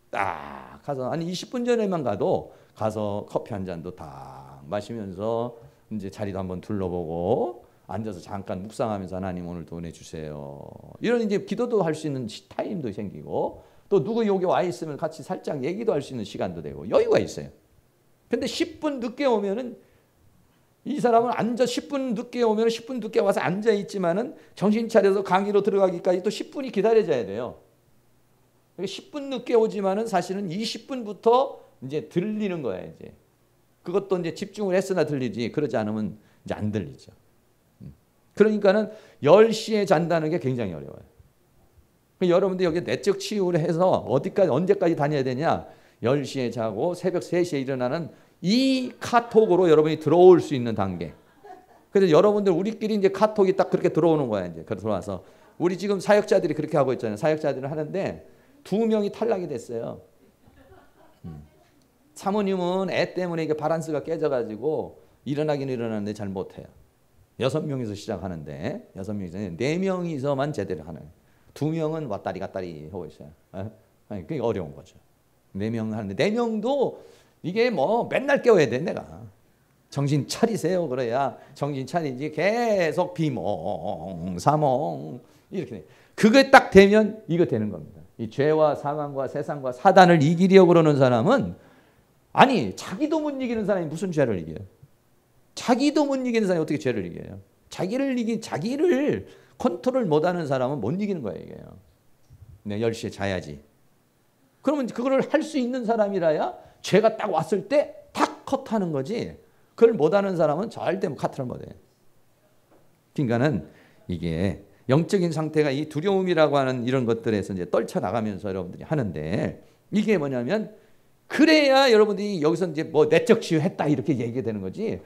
딱 가서 한 20분 전에만 가도 가서 커피 한 잔도 딱 마시면서 이제 자리도 한번 둘러보고 앉아서 잠깐 묵상하면서 하나님 오늘도 은혜 주세요. 이런 이제 기도도 할 수 있는 타임도 생기고 또 누구 여기 와 있으면 같이 살짝 얘기도 할 수 있는 시간도 되고 여유가 있어요. 근데 10분 늦게 오면은 이 사람은 10분 늦게 오면 10분 늦게 와서 앉아 있지만은 정신 차려서 강의로 들어가기까지 또 10분이 기다려져야 돼요. 10분 늦게 오지만은 사실은 20분부터 이제 들리는 거예요, 이제. 그것도 이제 집중을 했으나 들리지, 그러지 않으면 이제 안 들리죠. 그러니까는 10시에 잔다는 게 굉장히 어려워요. 여러분들 여기 내적 치유를 해서 언제까지 다녀야 되냐? 10시에 자고 새벽 3시에 일어나는 이 카톡으로 여러분이 들어올 수 있는 단계. 그래서 여러분들 우리끼리 이제 카톡이 딱 그렇게 들어오는 거야. 이제 들어와서 우리 지금 사역자들이 그렇게 하고 있잖아요. 사역자들은 하는데 2명이 탈락이 됐어요. 사모님은 애 때문에 이게 바란스가 깨져가지고 일어나긴 일어나는데 잘 못해요. 6명이서 시작하는데 6명이서 4명이서만 제대로 하는. 2명은 왔다리 갔다리 하고 있어요. 그게 어려운 거죠. 4명 하는데 4명도 이게 뭐 맨날 깨워야 돼 내가. 정신 차리세요. 그래야 정신 차리지 계속 비몽 사몽 이렇게 돼. 그게 딱 되면 이거 되는 겁니다. 이 죄와 사망과 세상과 사단을 이기려고 그러는 사람은 아니 자기도 못 이기는 사람이 무슨 죄를 이겨요? 자기도 못 이기는 사람이 어떻게 죄를 이겨요? 자기를 컨트롤 못하는 사람은 못 이기는 거예요. 이게요. 네, 10시에 자야지. 그러면 그걸 할 수 있는 사람이라야 죄가 딱 왔을 때 탁 컷하는 거지. 그걸 못하는 사람은 절대 카트를 못해요. 그러니까는 이게 영적인 상태가 이 두려움이라고 하는 이런 것들에서 이제 떨쳐나가면서 여러분들이 하는데 이게 뭐냐면 그래야 여러분들이 여기서 이제 뭐 내적 치유했다 이렇게 얘기가 되는 거지.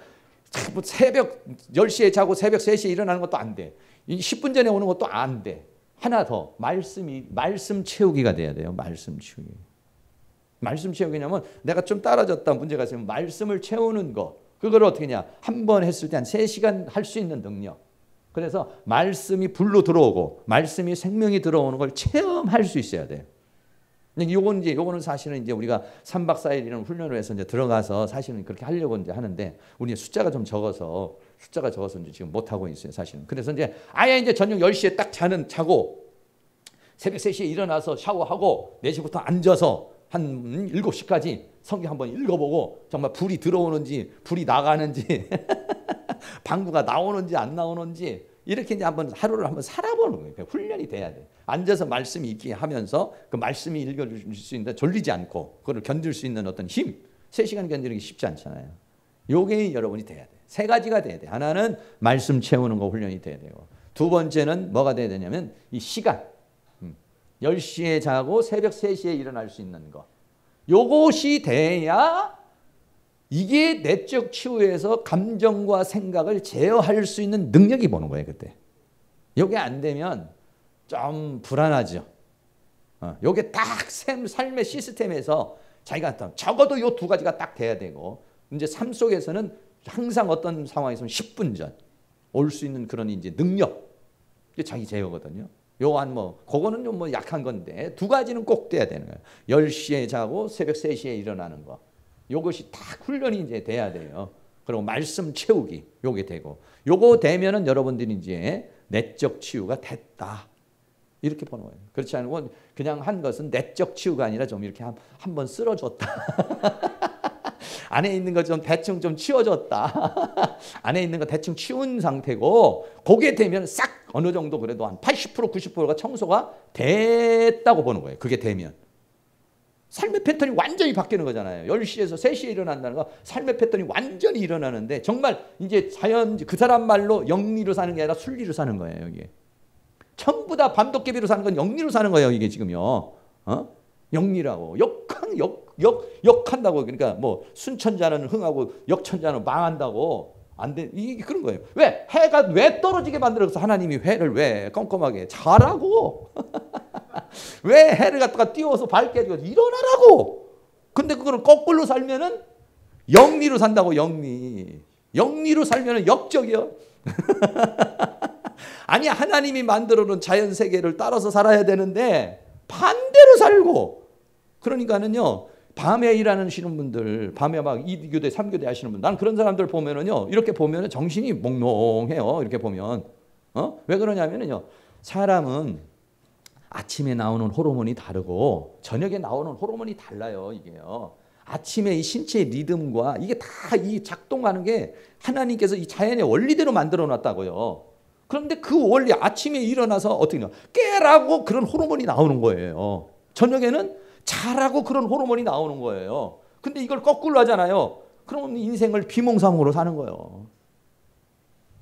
뭐 새벽 10시에 자고 새벽 3시에 일어나는 것도 안 돼. 10분 전에 오는 것도 안 돼. 하나 더 말씀 채우기가 돼야 돼요. 말씀 채우기. 말씀 채우기냐면 내가 좀 떨어졌다 문제가 있으면 말씀을 채우는 거. 그걸 어떻게 하냐. 한 번 했을 때 한 3시간 할 수 있는 능력. 그래서 말씀이 불로 들어오고 말씀이 생명이 들어오는 걸 체험할 수 있어야 돼요. 요거는 사실은 이제 우리가 3박 4일 이런 훈련을 해서 이제 들어가서 사실은 그렇게 하려고 이제 하는데 우리 숫자가 적어서 이제 지금 못 하고 있어요, 사실은. 그래서 이제 아예 이제 저녁 10시에 딱 자고 새벽 3시에 일어나서 샤워하고 4시부터 앉아서 한 7시까지 성경 한번 읽어보고 정말 불이 들어오는지 불이 나가는지 방구가 나오는지 안 나오는지 이렇게 이제 하루를 한번 살아보는 거예요. 그러니까 훈련이 돼야 돼. 앉아서 말씀 읽기 하면서 그 말씀이 읽어줄 수 있는데 졸리지 않고 그걸 견딜 수 있는 어떤 힘. 3시간 견디는 게 쉽지 않잖아요. 요게 여러분이 돼야 돼. 3가지가 돼야 돼. 하나는 말씀 채우는 거 훈련이 돼야 되고 2번째는 뭐가 돼야 되냐면 이 시간. 10시에 자고 새벽 3시에 일어날 수 있는 거. 요것이 돼야 이게 내적 치유에서 감정과 생각을 제어할 수 있는 능력이 보는 거예요. 그때. 이게 안 되면 좀 불안하죠. 이게 딱 삶의 시스템에서 자기가 적어도 이 2가지가 딱 돼야 되고 이제 삶 속에서는 항상 어떤 상황에서는 10분 전 올 수 있는 그런 이제 능력. 이게 자기 제어거든요. 요한 그거는 좀 약한 건데 2가지는 꼭 돼야 되는 거예요. 10시에 자고 새벽 3시에 일어나는 거. 요것이 딱 훈련이 이제 돼야 돼요. 그리고 말씀 채우기 요게 되고 요거 되면은 여러분들이 이제 내적 치유가 됐다. 이렇게 보는 거예요. 그렇지 않고 그냥 한 것은 내적 치유가 아니라 좀 이렇게 한번 쓸어줬다. 안에 있는 거 좀 대충 좀 치워줬다. 안에 있는 거 대충 치운 상태고 그게 되면 싹 어느 정도 그래도 한 80% 90%가 청소가 됐다고 보는 거예요. 그게 되면. 삶의 패턴이 완전히 바뀌는 거잖아요. 10시에서 3시에 일어난다는 거 삶의 패턴이 완전히 일어나는데 정말 이제 자연 그 사람 말로 영리로 사는 게 아니라 순리로 사는 거예요. 이게. 전부 다 밤도깨비로 사는 건 영리로 사는 거예요. 이게 지금요. 영리라고. 역한다고. 그러니까 뭐 순천자는 흥하고 역천자는 망한다고. 안 돼. 이게 그런 거예요. 왜? 해가 왜 떨어지게 만들어서 하나님이 해를 왜 껌껌하게 자라고. 왜 해를 갖다가 띄워서 밝게 해주고 일어나라고. 근데 그거는 거꾸로 살면은 영리로 산다고. 영리로 살면은 역적이요. 아니 하나님이 만들어 놓은 자연 세계를 따라서 살아야 되는데 반대로 살고. 그러니까는요. 밤에 일하시는 분들, 밤에 막 2교대, 3교대 하시는 분들, 난 그런 사람들 보면은요, 이렇게 보면은 정신이 몽롱해요. 이렇게 보면. 왜 그러냐면은요, 사람은 아침에 나오는 호르몬이 다르고, 저녁에 나오는 호르몬이 달라요, 이게요. 아침에 이 신체의 리듬과 이게 다 이 작동하는 게 하나님께서 이 자연의 원리대로 만들어 놨다고요. 그런데 그 원리, 아침에 일어나서 어떻게 깨라고 그런 호르몬이 나오는 거예요. 저녁에는 자라고 그런 호르몬이 나오는 거예요. 근데 이걸 거꾸로 하잖아요. 그럼 인생을 비몽사몽으로 사는 거예요.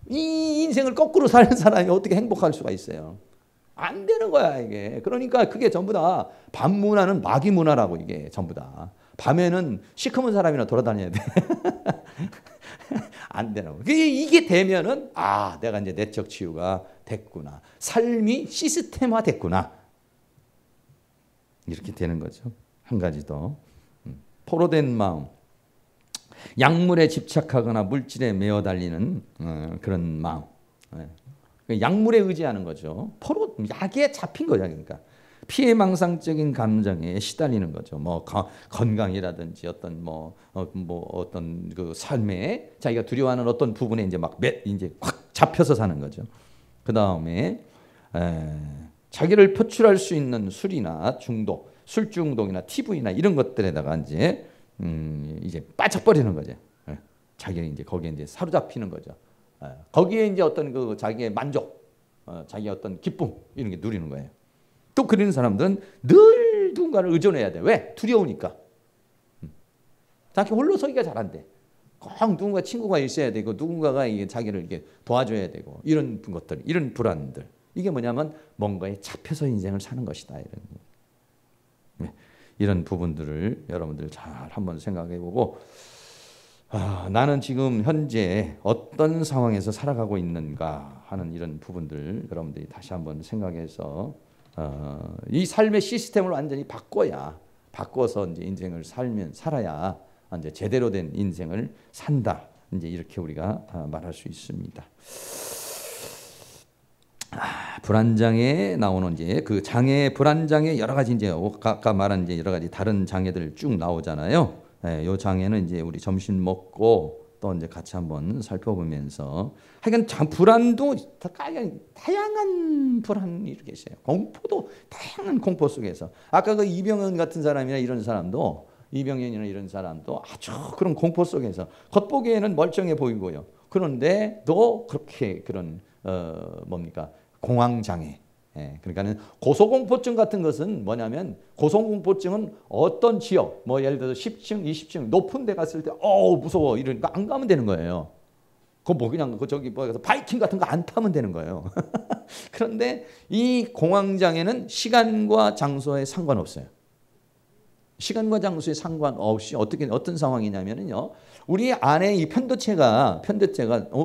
이 인생을 거꾸로 사는 사람이 어떻게 행복할 수가 있어요? 안 되는 거야, 이게. 그러니까 그게 전부 다 밤 문화는 마귀 문화라고 이게 전부 다. 밤에는 시커먼 사람이나 돌아다녀야 돼. 안 되는 거예요. 이게 되면은 내가 이제 내적 치유가 됐구나. 삶이 시스템화 됐구나. 이렇게 되는 거죠. 한 가지 더. 포로된 마음. 약물에 집착하거나 물질에 매어 달리는 그런 마음. 약물에 의지하는 거죠. 약에 잡힌 거죠. 그러니까 피해망상적인 감정에 시달리는 거죠. 뭐 건강이라든지 어떤 어떤 그 삶에 자기가 두려워하는 어떤 부분에 이제 이제 확 잡혀서 사는 거죠. 그 다음에 자기를 표출할 수 있는 술이나 중독, 술 중독이나 TV나 이런 것들에다가 이제 빠져버리는 거죠. 자기는 이제 거기에 이제 사로잡히는 거죠. 거기에 이제 어떤 그 자기의 만족, 자기의 어떤 기쁨 이런 게 누리는 거예요. 또 그런 사람들은 늘 누군가를 의존해야 돼. 왜? 두려우니까. 자기 홀로 서기가 잘 안 돼. 꼭 누군가 친구가 있어야 되고 누군가가 자기를 이렇게 도와줘야 되고 이런 것들, 이런 불안들. 이게 뭐냐면 뭔가에 잡혀서 인생을 사는 것이다. 이런 부분들을 여러분들 잘 한번 생각해보고 나는 지금 현재 어떤 상황에서 살아가고 있는가 하는 이런 부분들 여러분들이 다시 한번 생각해서 이 삶의 시스템을 완전히 바꿔서 이제 인생을 살아야 이제 제대로 된 인생을 산다. 이제 이렇게 우리가 말할 수 있습니다. 불안장애 나오는 이제 그 장애, 불안장애 여러 가지 이제 아까 말한 이제 여러 가지 다른 장애들 쭉 나오잖아요. 요 장애는 이제 우리 점심 먹고 또 이제 같이 한번 살펴보면서 하여간 불안도 다양한 불안이 이렇게 있어요. 공포도 다양한 공포 속에서 아까 그 이병헌 같은 사람이나 이런 사람도 이병헌이나 이런 사람도 아주 그런 공포 속에서 겉보기에는 멀쩡해 보이고요. 그런데 또 그렇게 그런 공황장애. 그러니까는 고소공포증 같은 것은 뭐냐면 고소공포증은 어떤 지역, 뭐 예를 들어서 10층, 20층 높은 데 갔을 때 무서워 이러니까 안 가면 되는 거예요. 그냥 저기 가서 바이킹 같은 거 안 타면 되는 거예요. 그런데 이 공황장애는 시간과 장소에 상관없어요. 시간과 장소에 상관없이 어떤 상황이냐면요. 우리 안에 이 편도체가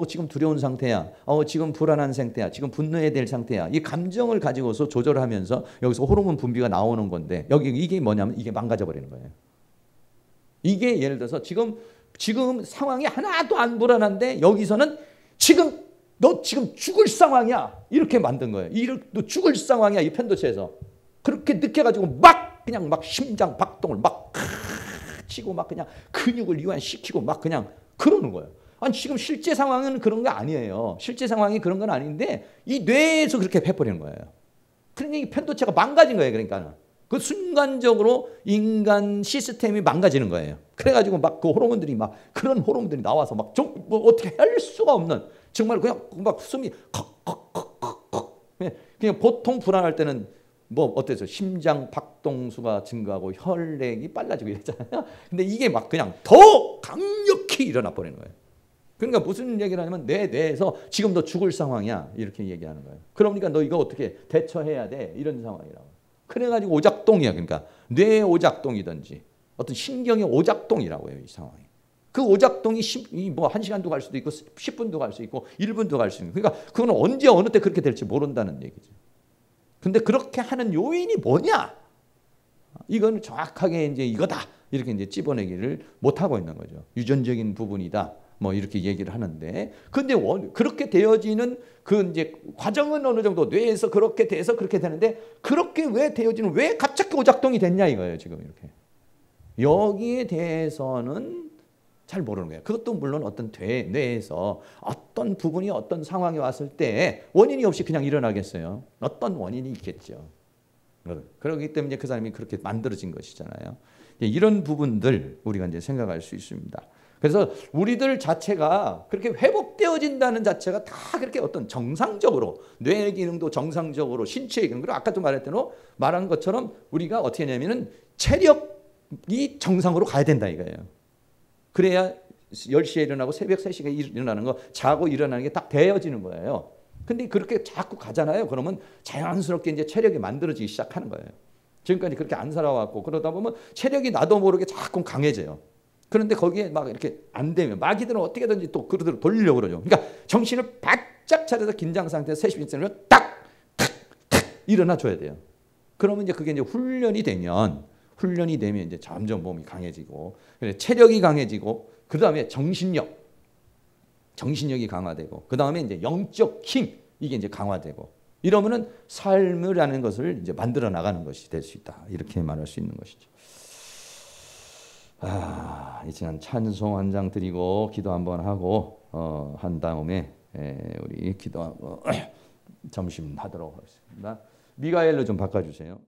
지금 두려운 상태야. 지금 불안한 상태야. 지금 분노해야 될 상태야. 이 감정을 가지고서 조절하면서 여기서 호르몬 분비가 나오는 건데 이게 뭐냐면 이게 망가져 버리는 거예요. 이게 예를 들어서 지금 상황이 하나도 안 불안한데 여기서는 너 지금 죽을 상황이야. 이렇게 만든 거예요. 너 죽을 상황이야. 이 편도체에서. 그렇게 느껴가지고 그냥 심장 박동을 치고 그냥 근육을 이완시키고 그냥 그러는 거예요. 아니 지금 실제 상황은 그런 거 아니에요. 실제 상황이 그런 건 아닌데 이 뇌에서 그렇게 해버리는 거예요. 그러니까 이 편도체가 망가진 거예요. 그러니까 그 순간적으로 인간 시스템이 망가지는 거예요. 그래가지고 그 호르몬들이 그런 호르몬들이 나와서 어떻게 할 수가 없는 정말 그냥 숨이 컥컥컥컥 그냥 보통 불안할 때는 어때서 심장 박동수가 증가하고 혈액이 빨라지고 이랬잖아요. 근데 이게 그냥 더 강력히 일어나 버리는 거예요. 그러니까 무슨 얘기를 하냐면 내 뇌에서 지금 너 죽을 상황이야 이렇게 얘기하는 거예요. 그러니까 너 이거 어떻게 대처해야 돼 이런 상황이라고. 그래가지고 오작동이야. 그러니까 뇌의 오작동이든지 어떤 신경의 오작동이라고 해요. 이 상황이. 그 오작동이 1시간도 갈 수도 있고 10분도 갈 수 있고 1분도 갈 수 있고 그러니까 그건 언제 어느 때 그렇게 될지 모른다는 얘기죠. 근데 그렇게 하는 요인이 뭐냐? 이건 정확하게 이제 이거다. 이렇게 이제 찝어내기를 못하고 있는 거죠. 유전적인 부분이다. 이렇게 얘기를 하는데. 근데 그렇게 되어지는 그 이제 과정은 어느 정도 뇌에서 그렇게 돼서 그렇게 되는데 그렇게 왜 갑자기 오작동이 됐냐 이거예요. 지금 이렇게. 여기에 대해서는 잘 모르는 거예요. 그것도 물론 어떤 뇌에서 어떤 부분이 어떤 상황이 왔을 때 원인이 없이 그냥 일어나겠어요. 어떤 원인이 있겠죠. 그렇기 때문에 그 사람이 그렇게 만들어진 것이잖아요. 이런 부분들 우리가 이제 생각할 수 있습니다. 그래서 우리들 자체가 그렇게 회복되어진다는 자체가 다 그렇게 어떤 정상적으로 뇌 기능도 정상적으로 신체의 기능 그리고 아까도 말한 것처럼 우리가 어떻게 하냐면은 체력이 정상으로 가야 된다 이거예요. 그래야 10시에 일어나고 새벽 3시에 일어나는 거 자고 일어나는 게 딱 되어지는 거예요. 근데 그렇게 자꾸 가잖아요. 그러면 자연스럽게 이제 체력이 만들어지기 시작하는 거예요. 지금까지 그렇게 안 살아왔고 그러다 보면 체력이 나도 모르게 자꾸 강해져요. 그런데 거기에 막 이렇게 안 되면 마귀들은 어떻게든지 또 그러대로 돌리려고 그러죠. 그러니까 정신을 바짝 차려서 긴장 상태에서 30분을 딱 일어나 줘야 돼요. 그러면 이제 그게 이제 훈련이 되면 이제 점점 몸이 강해지고 체력이 강해지고 그 다음에 정신력이 강화되고 그 다음에 이제 영적 힘 이게 이제 강화되고 이러면은 삶이라는 것을 이제 만들어 나가는 것이 될 수 있다. 이렇게 말할 수 있는 것이죠. 이제 한 찬송 한 장 드리고 기도 한번 하고 한 다음에 우리 기도하고 점심 하도록 하겠습니다. 미가엘로 좀 바꿔주세요.